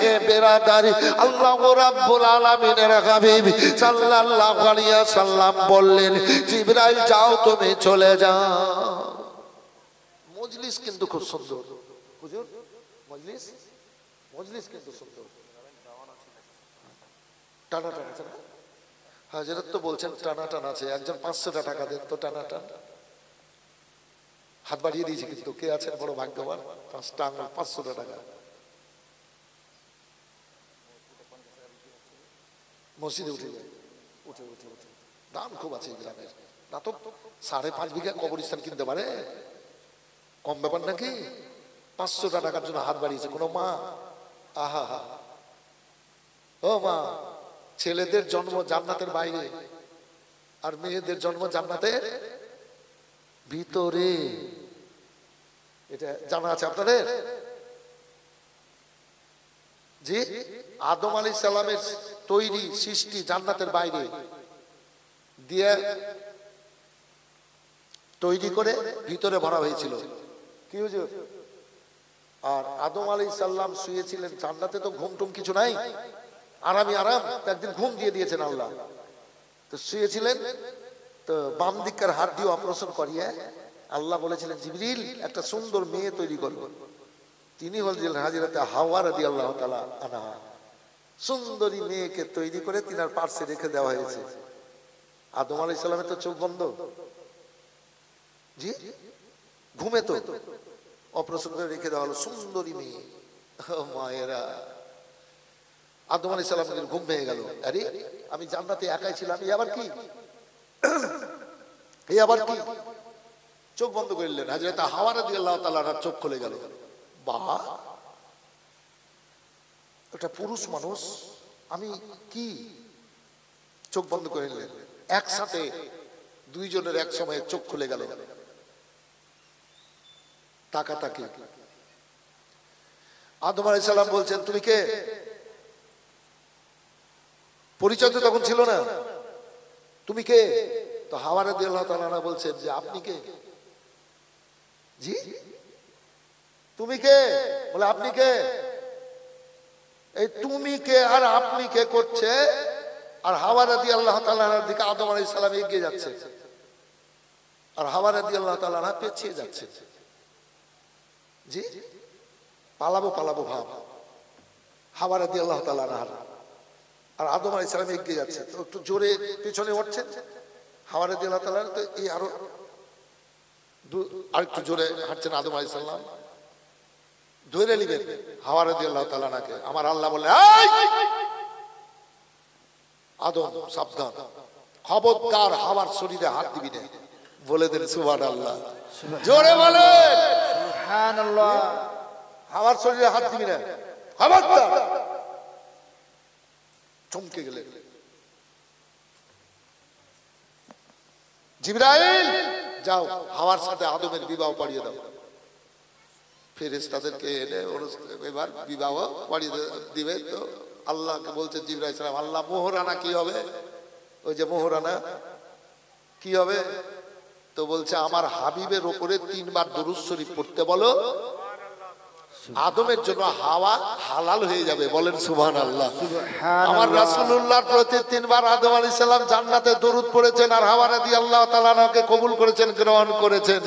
এ বেরাদার আল্লাহ রাব্বুল আলামিনের হাবিব সাল্লাল্লাহু আলাইহি ওয়াসাল্লাম বললেন জিবরাইল যাও তুমি চলে যাও। মজলিস কিন্তু খুব সুন্দর হুজুর মজলিস মজলিস কিন্তু সুন্দর। টানা টানা আছে না? হাজরত তো বলছেন টানা টানা আছে। একজন 500 টাকা দেন তো টানা টানা। হাত বাড়িয়ে দিয়েছে কিন্তু কে আছেন বড় ভাগ্যবান 5টা আঙুল 500 টাকা। মসজিদে উঠে যায় উঠে উঠে উঠে দাম খুব আছে এই গ্রামের। না তো 5.5 বিঘা কবরস্থান কিনতে পারে কম ব্যাপার নাকি? 500 টাকার জন্য হাত বাড়িয়েছে কোনো মা। আহা হা ও মা ছেলেদের জন্ম জান্নাতের বাইরে আর মেয়েদের জন্ম জান্নাতের ভিতরে। এটা জানা আছে আপনাদের? জি আদম আলাইহিস সালামের তৈরি সৃষ্টি জান্নাতের বাইরে দিয়ে তৈরি করে ভিতরে ভরা হয়েছিল। কি হুজুর? আর আদম আলাইহিস সালাম শুয়েছিলেন জান্নাতে তো ঘুম টুম কিছু নাই আরামই আরাম। একদিন ঘুম দিয়ে দিয়েছেন আল্লাহ। তো শুয়েছিলেন তো বাম দিকের হাত দিয়ে অপারেশন করিয়ে আল্লাহ বলেছিলেন জিবরিল একটা সুন্দর মেয়ে তৈরি করো। তিনি হলেন হাজরতে হাওয়া রাদিয়াল্লাহু তাআলা আনহা। সুন্দরী মেয়েকে তৈরি করে তিনার পার্শ্বে রেখে দেওয়া হয়েছে। আদম আলাইহিস সালামের তো চোখ বন্ধ জি ঘুমে তো অপারেশন করে রেখে দেওয়া হলো সুন্দরী মেয়ে। মায়েরা আদম আলাইহিস সালামের ঘুম ভেঙে গেল। আরে আমি জান্নাতে একাই ছিলাম এই আবার কি এই আবার কি? চোখ বন্ধ করলেন। হযরত হাওয়া রাদিয়াল্লাহু তাআলার চোখ খুলে গেল। বাহ একটা পুরুষ মানুষ আমি কি? চোখ বন্ধ করে নিলেন। একসাথে দুইজনের এক সময় চোখ খুলে গেল। তাকাতাকি। আদম আলাইহিস সালাম বলছেন তুমি কে? পরিচয় তো তখন ছিল না, তুমি কে? তো হাওয়া রাদিয়াল্লাহু তাআলা আনহা বলছেন যে আপনি কে? জি তুমি কে? বলে আপনি কে? এই তুমি কে আর আপনি কে করছে, আর হাওয়া রাদিয়াল্লাহু তাআলা আনহার দিকে আদম আলাইহিস সালাম এগিয়ে যাচ্ছে, আর হাওয়া রাদিয়াল্লাহু তাআলা আনহা পেছিয়ে যাচ্ছে। জি পালাবো পালাবো ভাব হাওয়া রাদিয়াল্লাহু তাআলা আনহার, আর আদম আলাইহিস সালাম এগিয়ে যাচ্ছে। তো একটু জোরে পিছনে উঠছে হাওয়া রাদিয়াল্লাহু তাআলা, তো এই আরেকটু জোরে হাঁটছেন আদম আলাইহিস সালাম, ধরে নিবেন হাওয়া রাদিয়াল্লাহু তাআলা আনহাকে। আমার আল্লাহ বলে আদম সাবধান, খবরদার হাওয়ার শরীরে হাত দিবি না। বলে দেন সুবহানাল্লাহ, জোরে বলেন সুবহানাল্লাহ। হাওয়ার শরীরে হাত দিবি না, খবরদার। চমকে গেলেন। জিবরাইল যাও হাওয়ার সাথে আদমের বিবাহ পড়িয়ে দাও। ফেরেশতাদেরকে এনে এবার বিবাহ পড়িয়ে দিবে। তো আল্লাহকে বলছে জিবরাইল সালাম, আল্লাহ মোহরানা কি হবে? ওই যে মোহরানা কি হবে? তো বলছে আমার হাবিবের উপরে 3 বার দরুদ শরীফ পড়তে বলো, আদমের জন্য হাওয়া হালাল হয়ে যাবে। বলেন সুবহানাল্লাহ। আমার রাসূলুল্লাহর প্রতি 3 বার আদম আলাইহিস সালাম জান্নাতে দরুদ পড়েছেন, আর হাওয়া রাদিয়াল্লাহু তাআলা আনহাকে কবুল করেছেন, গ্রহণ করেছেন।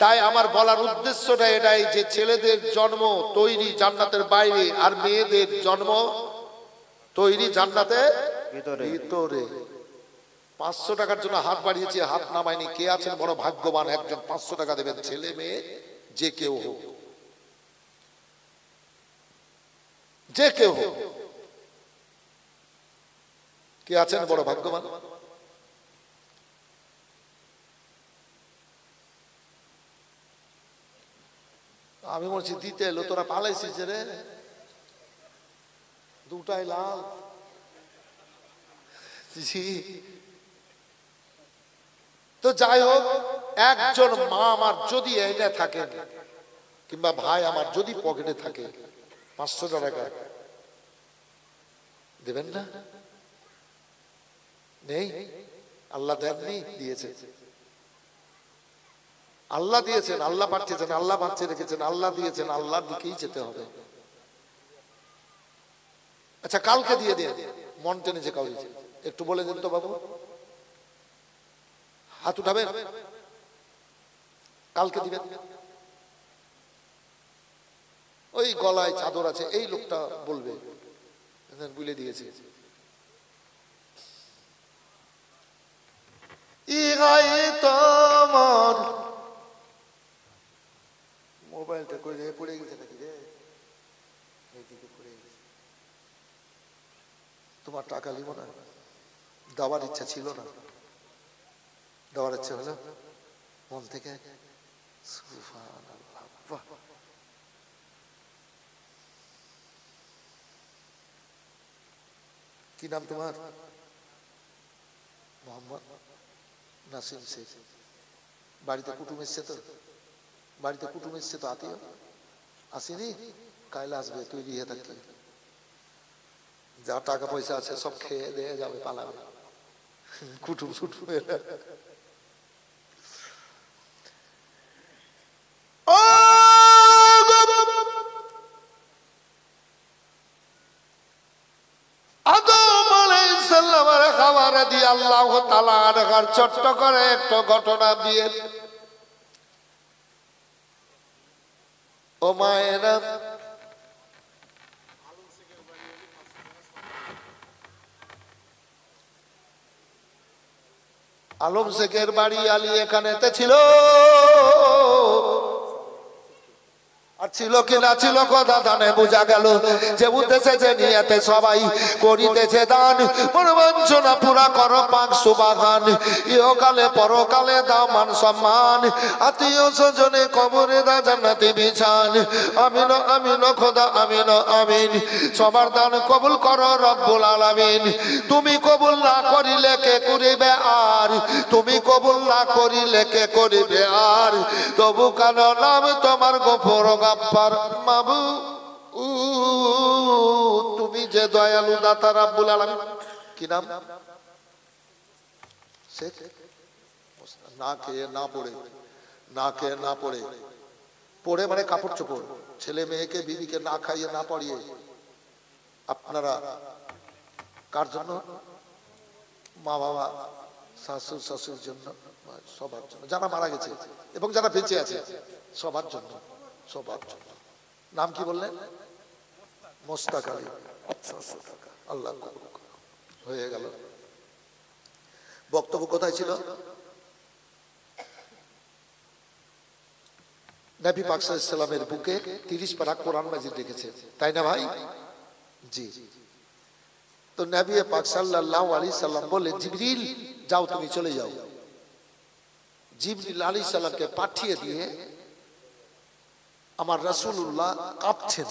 তাই আমার বলার উদ্দেশ্যটা এটাই যে ছেলেদের জন্ম তৈরি জান্নাতের বাইরে, আর মেয়েদের জন্ম তৈরি জান্নাতের ভিতরে। 500 টাকার জন্য হাত বাড়িয়েছি, হাত নামায়নি। কে আছেন বড় ভাগ্যবান? একজন 500 টাকা দেবেন, ছেলে মেয়ে যে কেউ হোক, যে কেউ হোক। কে আছেন বড় ভাগ্যবান? আমি বলছি দিতে এলো, তোরা পালাইছিস রে, দুটাই লাল। জি তো যাই হোক, একজন মা আমার যদি এনে থাকে, কিংবা ভাই আমার যদি পকেটে থাকে 500 টাকা দেবেন না? নেই? আল্লাহ দেননি? দিয়েছে। আল্লাহ দিয়েছেন, আল্লাহ পাঠিয়েছেন, আল্লাহ বাঁচিয়ে রেখেছেন, আল্লাহ দিয়েছেন, আল্লাহর দিকেই যেতে হবে। আচ্ছা কালকে দিয়ে দিন, মন টেনেছে কাউরি, একটু বলে দিন তো বাবু, হাত উঠাবেন, কালকে দিবেন। ওই গলায় চাদর আছে, এই লোকটা বলবে, বলে দিয়েছে। তোমার মোবাইলটা করে পড়ে গেছে নাকি রে? এইদিকে পড়ে গেছে। তোমার টাকা নিব না, দেওয়ার ইচ্ছা ছিল না, দেওয়ার ইচ্ছা হলো মন থেকে। সুবহানাল্লাহ। বাহ। কি নাম তোমার? মোহাম্মদ নাসিম শেখ। বাড়িতে কুটুম এসছে তো? বাড়িতে কুটুম এসছে তো? আত্মীয় আসেনি? কাইলে আসবে, তৈরি হয়ে থাকবে। যা টাকা পয়সা আছে সব খেয়ে দিয়ে যাবে, পালাবে। কুটুম ছুটুম ছোট্ট করে একটা ঘটনা বিয়ে। ও মায়েরা, আলম শেখের বাড়ি আলী এখানেতে ছিল, আর ছিল কি না ছিল কথা দানে বোঝা গেল যে উদ্দেশ্যে যে নিয়েতে সবাই করিতেছে দান মনোবাঞ্ছনা পুরা করো পাক সুবাহান ইহকালে পরকালে দাও মান সম্মান আত্মীয় স্বজনে কবরে দা জান্নাতি বিছান আমিন আমিন খোদা আমিন আমিন সবার দান কবুল করো রব্বুল আলামিন তুমি কবুল না করিলে কে করিবে আর তুমি কবুল না করিলে কে করিবে আর তবু কেন নাম তোমার গফর গাফফার মাবুদ তুমি যে দয়ালু দাতা রব্বুল আলামিন কি নাম শেখ না খেয়ে না পড়ে না খেয়ে না পড়ে পড়ে মানে কাপড় চোপড় ছেলে মেয়েকে বিবিকে না খাইয়ে না পড়িয়ে আপনারা কার জন্য মা বাবা শাশুড় শাশুড়ির জন্য সবার জন্য যারা মারা গেছে এবং যারা বেঁচে আছে সবার জন্য সবার জন্য নাম কি বললেন মোস্তাক আলী আল্লাহ হয়ে গেল বক্তব্য কোথায় ছিল নবী পাক সাল্লাল্লাহু আলাইহি ওয়াসাল্লামের বুকে 30 পারা কোরআন মাজিদ রেখেছে তাই না ভাই জি তো নবী পাক সাল্লাল্লাহু আলাইহি সাল্লাম বলে জিবরিল যাও তুমি চলে যাও জিবরিল আলাইহিস সালামকে পাঠিয়ে দিয়ে আমার রাসূলুল্লাহ কাঁপছেন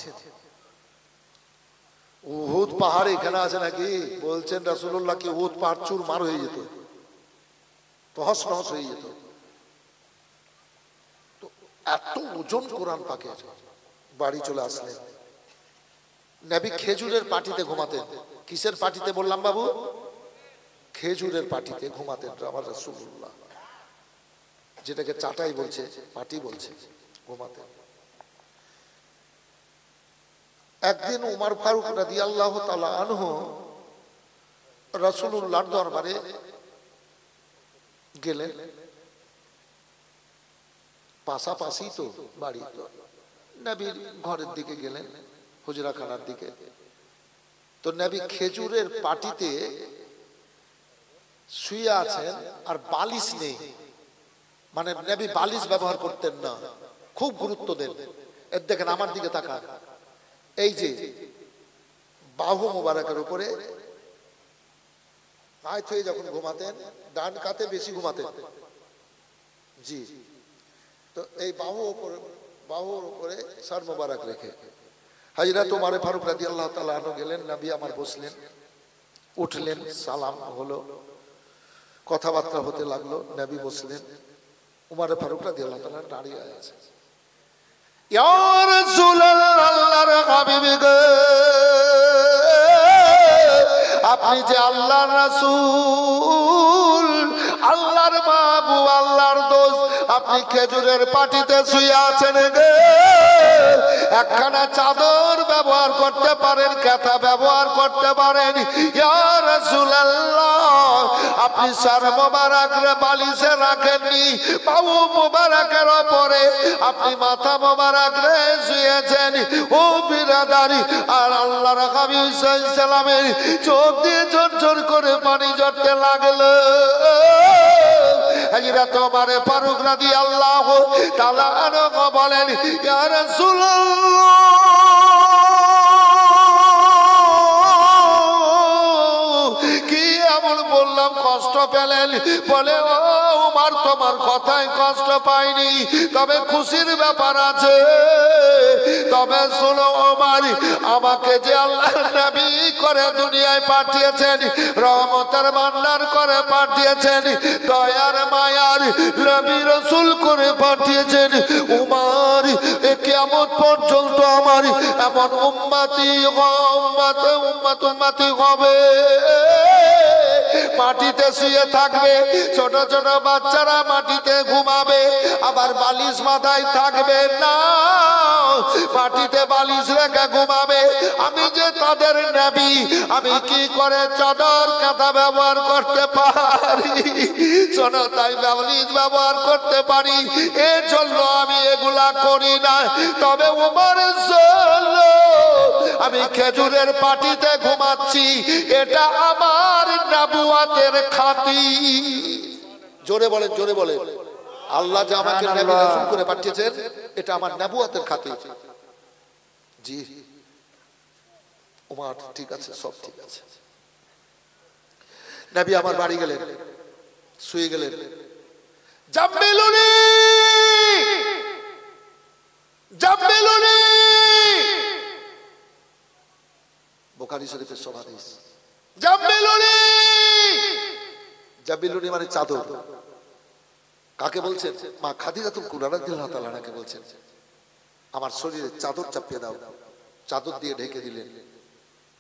উহুদ পাহাড় এখানে আছে নাকি বলছেন রাসূলুল্লাহ কি উহুদ পাহাড় চুরমার হয়ে যেত তহস নহস হয়ে যেত তো এত ওজন কোরআন পাকের বাড়ি চলে আসলেন নবী খেজুরের পাটিতে ঘুমাতেন কিসের পাটিতে বললাম বাবু খেজুরের পাটিতে ঘুমাতেন আমার রাসূলুল্লাহ যেটাকে চাটাই বলছে পাটি বলছে ঘুমাতেন একদিন উমর ফারুক রাদিয়াল্লাহু তাআলা আনহু রাসূলুল্লাহর দরবারে গেলেন পাশাপাশি তো বাড়ি তো নবীর ঘরের দিকে গেলেন হুজরাখানার দিকে তো নবী খেজুরের পাটিতে শুয়ে আছেন আর বালিশ নেই মানে নবী বালিশ ব্যবহার করতেন না খুব গুরুত্ব দেন এর দেখেন আমার দিকে তাকান এই যে বাহু মোবারকের উপরে হাত হয়ে যখন ঘুমাতেন ডান কাতে বেশি ঘুমাতেন জি তো এই বাহুর উপরে সর মোবারক রেখে হযরত ওমর ফারুক রাদিয়াল্লাহু তাআলা আনহু গেলেন নবী আমার বসলেন উঠলেন সালাম হলো কথাবার্তা হতে লাগলো নবী বসলেন ওমর ফারুক রাদিয়াল্লাহু তাআলা দাঁড়িয়ে আছে ইয়া রাসূলুল্লাহ আল্লাহর হাবিব গো আপনি যে আল্লাহর রাসূল আল্লাহর মাহবুব আল্লাহর দোস্ত আপনি খেজুরের পাটিতে শুয়ে আছেন গো একখানা চাদর ব্যবহার করতে পারেন কাঁথা ব্যবহার করতে পারেন ইয়া রাসূলুল্লাহ আপনি সর মোবারক রে বালিশে রাখেননি বাহু মোবারকের উপরে আপনি মাথা মোবারক রে শুয়েছেন ও বিরাদারি আর আল্লাহর হাবিব সাল্লাল্লাহু আলাইহি সাল্লামের চোখ দিয়ে ঝরঝর করে পানি ঝরতে লাগলো হযরত ওমর ফারুক রাদিয়াল্লাহু তাআলা আনহু বলেন ইয়া রাসূলুল্লাহ কি এমন বললাম কষ্ট পেলেন বলে ও ওমর তোমার কথায় কষ্ট পাইনি তবে খুশির ব্যাপার আছে তবে শোনো ওমর আমাকে যে আল্লাহর নবী করে দুনিয়ায় পাঠিয়েছেন রহমতের ভান্ডার করে পাঠিয়েছেন দয়ার মায়ার নবী রাসূল করে পাঠিয়েছেন ওমর কিয়ামত পর্যন্ত আমার এমন উম্মতি হবে মাটিতে শুয়ে থাকবে ছোট ছোট বাচ্চারা মাটিতে ঘুমাবে আবার বালিশ মাথায় থাকবে না মাটিতে বালিশ রেখে ঘুমাবে আমি যে তাদের নবী আমি কি করে চাদর কাঁথা ব্যবহার করতে পারি শোনো তাই বালিশ ব্যবহার করতে পারি এর জন্য আমি এগুলা করি না তবে ওমরের জন্য আমি খেজুরের পাটিতে ঘুমাচ্ছি এটা আমার নবুয়তের খাতির জোরে বলেন আল্লাহ যে আমাকে নবী রাসূল করে পাঠিয়েছেন এটা আমার নবুয়তের খাতির জি ওমা ঠিক আছে, সব ঠিক আছে। নবী আমার বাড়ি গেলেন, শুয়ে গেলেন। জাম্বিলুনি জাম্বিলুনি, বুখারী শরীফের সব হাদিস। জাম্বিলুনি, জাম্বিলুনি মানে চাদর। কাকে বলছেন? মা খাদিজাতুল কুবরা রাদিয়াল্লাহু তাআলা আনহাকে বলছেন, আমার শরীরে চাদর চাপিয়ে দাও। চাদর দিয়ে ঢেকে দিলেন।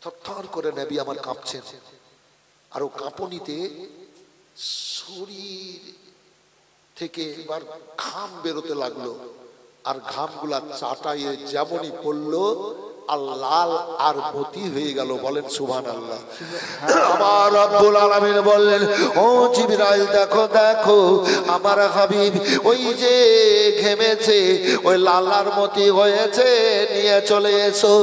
থরথর করে নবী আমার কাঁপছেন, আর ও কাঁপুনিতে শরীর থেকে এবার ঘাম বেরোতে লাগলো, আর ঘামগুলা চাটাইয়ে যেমনই পড়লো আর লাল আর মতি হয়ে গেল। বলেন সুবহানাল্লাহ। আমার রব্বুল আলামিন বললেন, ও জিবরাইল দেখো দেখো আমার হাবিব ওই যে ঘেমেছে, ওই লাল আর মতি হয়েছে, নিয়ে চলে এসো।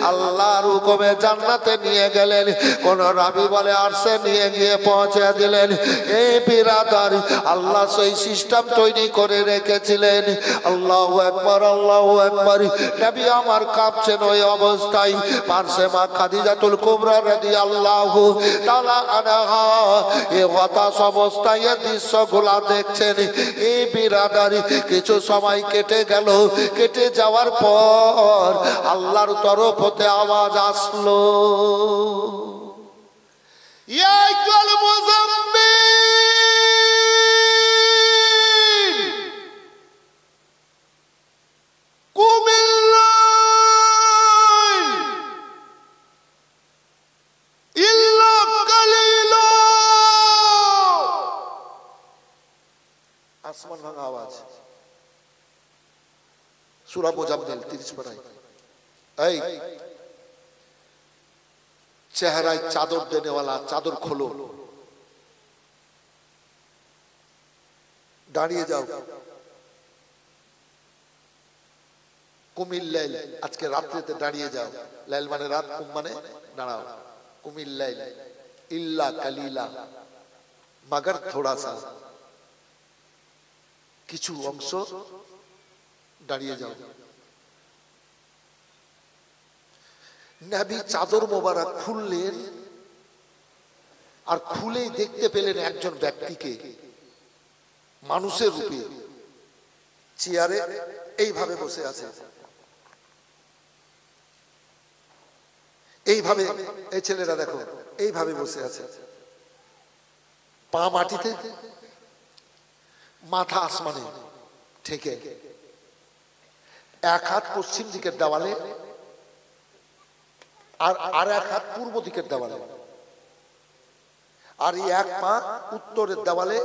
আল্লাহর হুকুমে জান্নাতে নিয়ে গেলেন। কোন রাবি বলে আরশে নিয়ে গিয়ে পৌঁছে দিলেন। এই বিরাদার আল্লাহ সেই সিস্টেম তৈরি করে রেখেছিলেন। আল্লাহু আকবার, আল্লাহু আকবার। নবী আমার কাঁপছেন ওই অবস্থায়। পার্শ্বে মা খাদিজাতুল কুবরা রাদিয়াল্লাহু তাআলা আনহা এই হতাশ অবস্থায় দৃশ্যগুলা দেখছেন। এই বিরাদারি কিছু সময় কেটে গেল। কেটে যাওয়ার পর আল্লাহর তরফ হতে আওয়াজ আসলো, ইয়া আইয়ুহাল মুযাম্মিল কুমিল লাইল ইল্লা কালিলা। আসমান ভাঙা আওয়াজ। সূরা মুজাম্মিল 30 পারায়। এই চেহারায় চাদর দেনেওয়ালা, চাদর খোলো, দাঁড়িয়ে যাও। কুমিল লাইল, আজকে রাত্রিতে দাঁড়িয়ে যাও। লাইল মানে রাত, কুম মানে দাঁড়াও। কুমিল লাইল ইল্লা কালিলা, মগর থোড়া সা, কিছু অংশ দাঁড়িয়ে যাও। নবী চাদর মোবারক খুললেন, আর খুলেই দেখতে পেলেন একজন ব্যক্তিকে মানুষের রূপে চেয়ারে এইভাবে বসে আছে। এইভাবে, এই ছেলেরা দেখো এইভাবে বসে আছে, পা মাটিতে, মাথা আসমানে ঠেকে, এক হাত পশ্চিম দিকের দেওয়ালে আর এক হাত পূর্ব দিকের দেওয়ালে, আর এই এক পা উত্তরের দেওয়ালে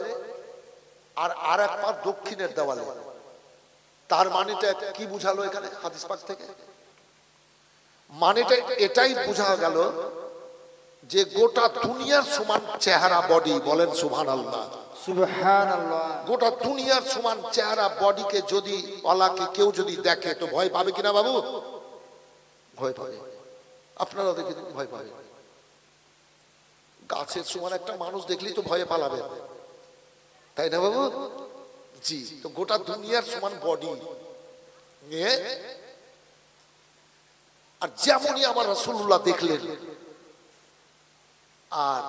আর এক পা দক্ষিণের দেওয়ালে। তার মানেটা কি বুঝালো এখানে হাদিস পাক থেকে? মানেটা এটাই বোঝা গেল যে গোটা দুনিয়ার সমান চেহারা বডি। বলেন সুবহানাল্লাহ, সুবহানাল্লাহ। গোটা দুনিয়ার সমান চেহারা বডিকে যদি আল্লাহকে কেউ যদি দেখে তো ভয় পাবে কিনা বাবু? ভয় পাবে। আপনারা দেখে ভয় পাবে। গাছের সমান একটা মানুষ দেখলেই তো ভয়ে পালাবে, তাই না বাবু? জি। তো গোটা দুনিয়ার সমান বডি নিয়ে, আর যেমনই আমার রাসূলুল্লাহ দেখলেন আর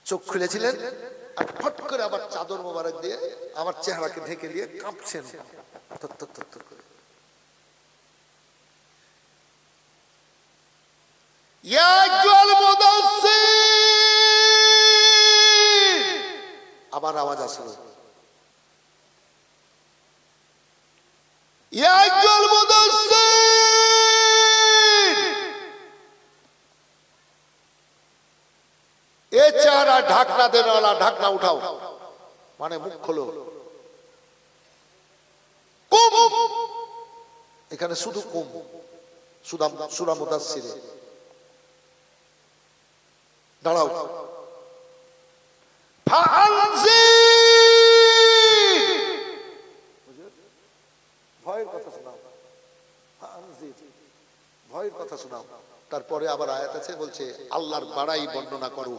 চোখ খুলেছিলেন, আর ফট করে আবার চাদর মোবারক দিয়ে আমার চেহারাকে ঢেকে দিয়ে কাঁপছেন থর করে। ইয়া আইয়ুহাল মুদাসসির, আবার আওয়াজ আসলো, ইয়া আইয়ুহাল মুদাসসির। এ চেহারা ঢাকনা দেওয়ালা, ঢাকনা উঠাও, মানে মুখ খোলো। কুম, এখানে শুধু কুম, সূরা মুদাসসিরে দাঁড়াও। ভয়ের কথা শোনাও, ভয়ের কথা শোনাও। তারপরে আবার আয়াত আছে, বলছে আল্লাহর বাড়াই বর্ণনা করো,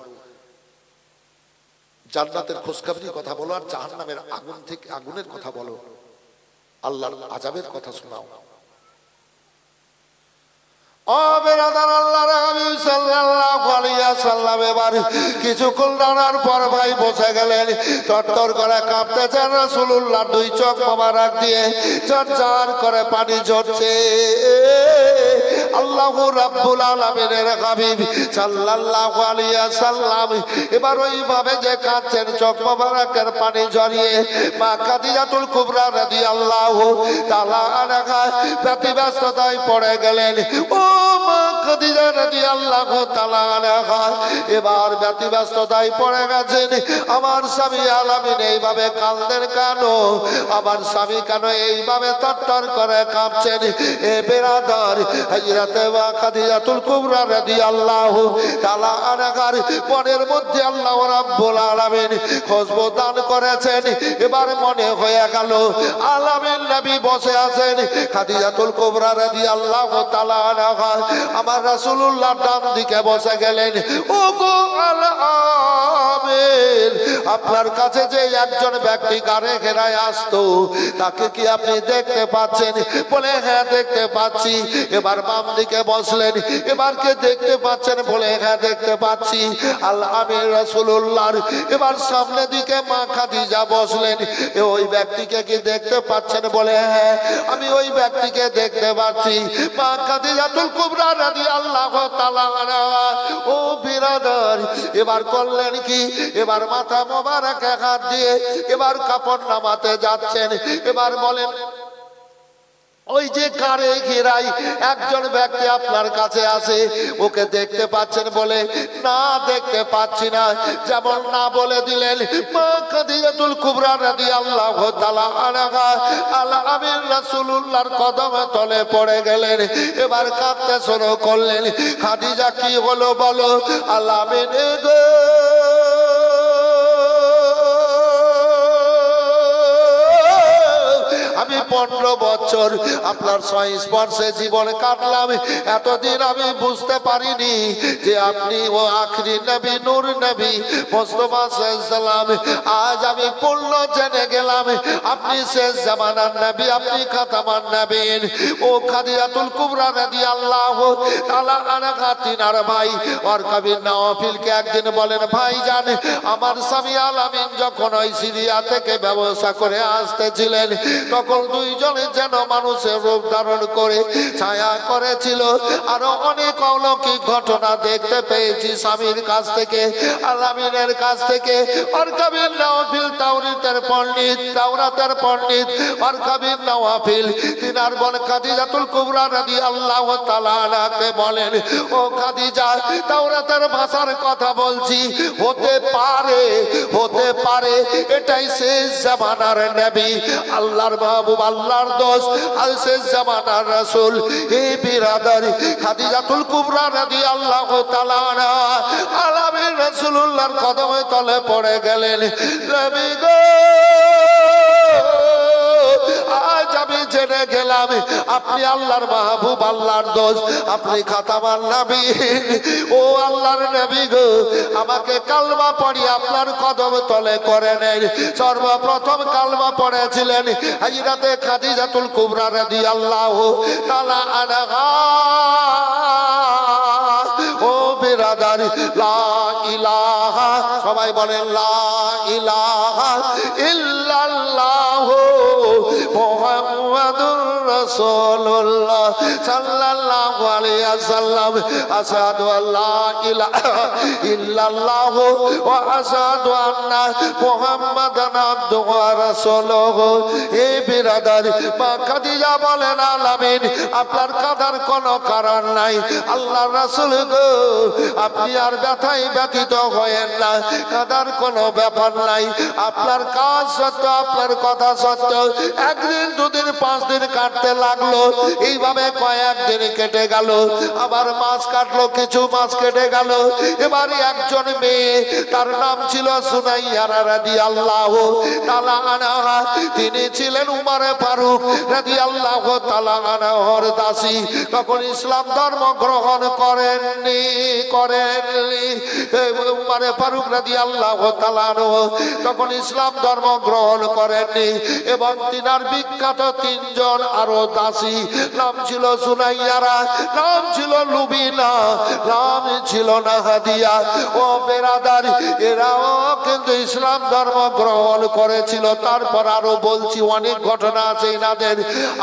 জান্নাতের খোঁজখবরির কথা বলো, আর জাহান্নামের আগুন থেকে আগুনের কথা বলো, আল্লাহর আযাবের কথা শোনাও। ও বেরাদার আল্লাহর হাবিব সাল্লাল্লাহু আলাইহি ওয়াসাল্লাম এবার কিছুক্ষণ দাঁড়ার পর ভাই বসে গেলেন। তরতর করে কাঁপতেছেন রাসূলুল্লাহ, দুই চোখ মোবারক দিয়ে ঝরঝর করে পানি ঝরছে। আল্লাহু রাব্বুল আলামিনের হাবিব সাল্লাল্লাহু আলাইহি ওয়াসাল্লাম এবার ওইভাবে যে কাঁদছেন, চোখ মোবারকের পানি ঝরিয়ে মা খাদিজাতুল কুবরা রাদিয়াল্লাহু তাআলা আনহা ব্যতিব্যস্ততায় পড়ে গেলেন। ও মা খাদিজা রাদিয়াল্লাহু তাআলা আনহা এবার ব্যতিব্যস্ততায় পড়ে গেছেন। আমার স্বামী আলামিন এইভাবে কাঁদেন কেন? আমার স্বামী কেন এইভাবে তরতর করে কাঁপছেন? এ বেরাদার, হযরতে মা খাদিজাতুল কুবরা রাদিয়াল্লাহু তাআলা আনহার মনের মধ্যে আল্লাহ রাব্বুল আলামিন খুশবু দান করেছেন। এবার মনে হয়ে গেল আলামিন নবী বসে আছেন, খাদিজাতুল কুবরা রাদিয়াল্লাহু তাআলা আনহা আমার রাসূলুল্লাহ ডান দিকে বসে গেলেন। ও গো আলামিন, আপনার কাছে যে একজন ব্যক্তি গাড়ে ঘেরায় আসতো, তাকে কি আপনি দেখতে পাচ্ছেন? বলে হ্যাঁ দেখতে পাচ্ছি। এবার বাম দিকে বসলেন। এবার কে দেখতে পাচ্ছেন? বলে হ্যাঁ দেখতে পাচ্ছি। আমির রাসূলুল্লাহর এবার সামনে দিকে মা খাদিজা বসলেন। ওই ব্যক্তিকে কি দেখতে পাচ্ছেন? বলে হ্যাঁ আমি ওই ব্যক্তিকে দেখতে পাচ্ছি। মা খাদিজাতুল কুবরা রাদিয়াল্লাহু তাআলা আনহা ও বিরাদার এবার করলেন কি? এবার মাথা মোবারকে হাত দিয়ে এবার কাপড় নামাতে যাচ্ছেন। এবার বলেন ওই যে কারে ঘেরাই একজন ব্যক্তি আপনার কাছে আছে, ওকে দেখতে পাচ্ছেন? বলে না দেখতে পাচ্ছি না। যেমন না বলে দিলেন, মা খাদিজাতুল কুবরা রাদিয়াল্লাহু তাআলা আনহা আমির রাসূলুল্লাহর কদমে তলে পড়ে গেলেন। এবার কাঁদতে শুরু করলেন। খাদিজা কি হলো বলো? আমিন গো আমি 15 বছর আপনার সংস্পর্শে জীবন কাটলাম। এতদিন আমি বুঝতে পারিনি যে আপনি ও আখরি নবী, নূর নবী মুস্তাফা সাল্লাল্লাহু আলাইহি ওয়াসাল্লাম। আজ আমি পূর্ণ জেনে গেলাম আপনি শেষ জামানার নবী, আপনি খাতামান নবীন। ও খাদিজাতুল কুবরা রাদিয়াল্লাহু তাআলা আনহা তিনার ভাই ওয়ারকা বিন নাওফিলকে একদিন বলেন, ভাই জান আমার স্বামী আলামিন যখন ওই সিরিয়া থেকে ব্যবসা করে আসতেছিলেন, তখন দুইজনে যেন মানুষের রূপ ধারণ করে ছায়া করেছিল। আরো অনেক অলৌকিক ঘটনা দেখতে পেয়েছি স্বামীর কাছ থেকে, আলামিনের কাছ থেকে। ওয়ারকা বিন নাওফিল তাওরাতের পণ্ডিত ওয়ারকা বিন নাওফিল তিনার বোন খাদিজাতুল কুবরা রাদিয়াল্লাহু তাআলা আনহাকে বলেন, ও খাদিজা তাওরাতের ভাষার কথা বলছি, হতে পারে এটাই শেষ জামানার নবী, আল্লাহর মাহবুব, আল্লাহর দোস্ত, আর শেষ জামানার রাসূল। এই বিরাদার খাদিজাতুল কুবরা রাদিয়াল্লাহু তাআলা আনহা আলামিন রাসূলুল্লাহর কদমে তলে পড়ে গেলেন। নবী গো আজ আমি জেনে গেলাম আপনি আল্লাহর মাহবুব, আল্লাহর দোস্ত, আপনি খাতামান নবী। ও আল্লাহর নবী গো আমাকে কালমা পড়ি আপনার কদম তলে করে নেন। সর্বপ্রথম কালমা পড়েছিলেন হযরতে খাদিজাতুল কুবরা রাদিয়াল্লাহু তাআলা আনহা। ও বিরাদার লা ইলাহা, সবাই বলেন লা ইলাহা ইল্লাল্লাহু মুহাম্মাদুর রাসূলুল্লাহ সাল্লাল্লাহু আলাইহি ওয়াসাল্লাম। আশহাদু আল্লা ইলাহা ইল্লাল্লাহু ওয়া আশহাদু আন্না মুহাম্মাদান আবদুহু ওয়া রাসূলুহু। এই বিরাদার মা খাদিজা বলেন, আলামিন আপনার কাঁদার কোনো কারণ নাই। আল্লাহর রাসূল গো আপনি আর ব্যথায় ব্যথিত হয়েন না, কাঁদার কোনো ব্যাপার নাই। আপনার কাজ সত্য, আপনার কথা সত্য। একদিন দুদিন 5 দিন কাটতে লাগলো, এইভাবে কয়েকদিন কেটে গেল। আবার মাস কাটলো, কিছু মাস কেটে গেল। এবার একজন মেয়ে, তার নাম ছিল সুমাইয়া রাদিয়াল্লাহু তাআলা আনহা। তিনি ছিলেন উমর ফারুক রাদিয়াল্লাহু তাআলা আনহর দাসী। তখন ইসলাম ধর্ম গ্রহণ করেননি। উমারে ফারুক রাদিয়াল্লাহু তাআলা তখন ইসলাম ধর্ম গ্রহণ করেননি এবং তিনার বিখ্যাত তিনজন আরো দাসী নাম ছিল সুনাইয়ারা, নাম ছিল লুবিনা, নাম ছিল নাহাদিয়া। ও বেরাদার, এরাও কিন্তু ইসলাম ধর্ম গ্রহণ করেছিল। তারপর আরো বলছি অনেক ঘটনা আছে এনাদের।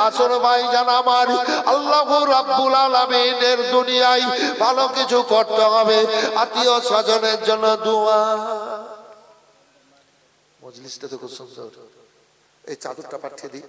আসল ভাইজান আমার, আল্লাহু রাব্বুল আলামিনের দুনিয়ায় ভালো কিছু করতে হবে, আত্মীয় স্বজনের জন্য দোয়া। মজলিসটা তো খুব সুন্দর, এই চাদরটা পাঠিয়ে দিই।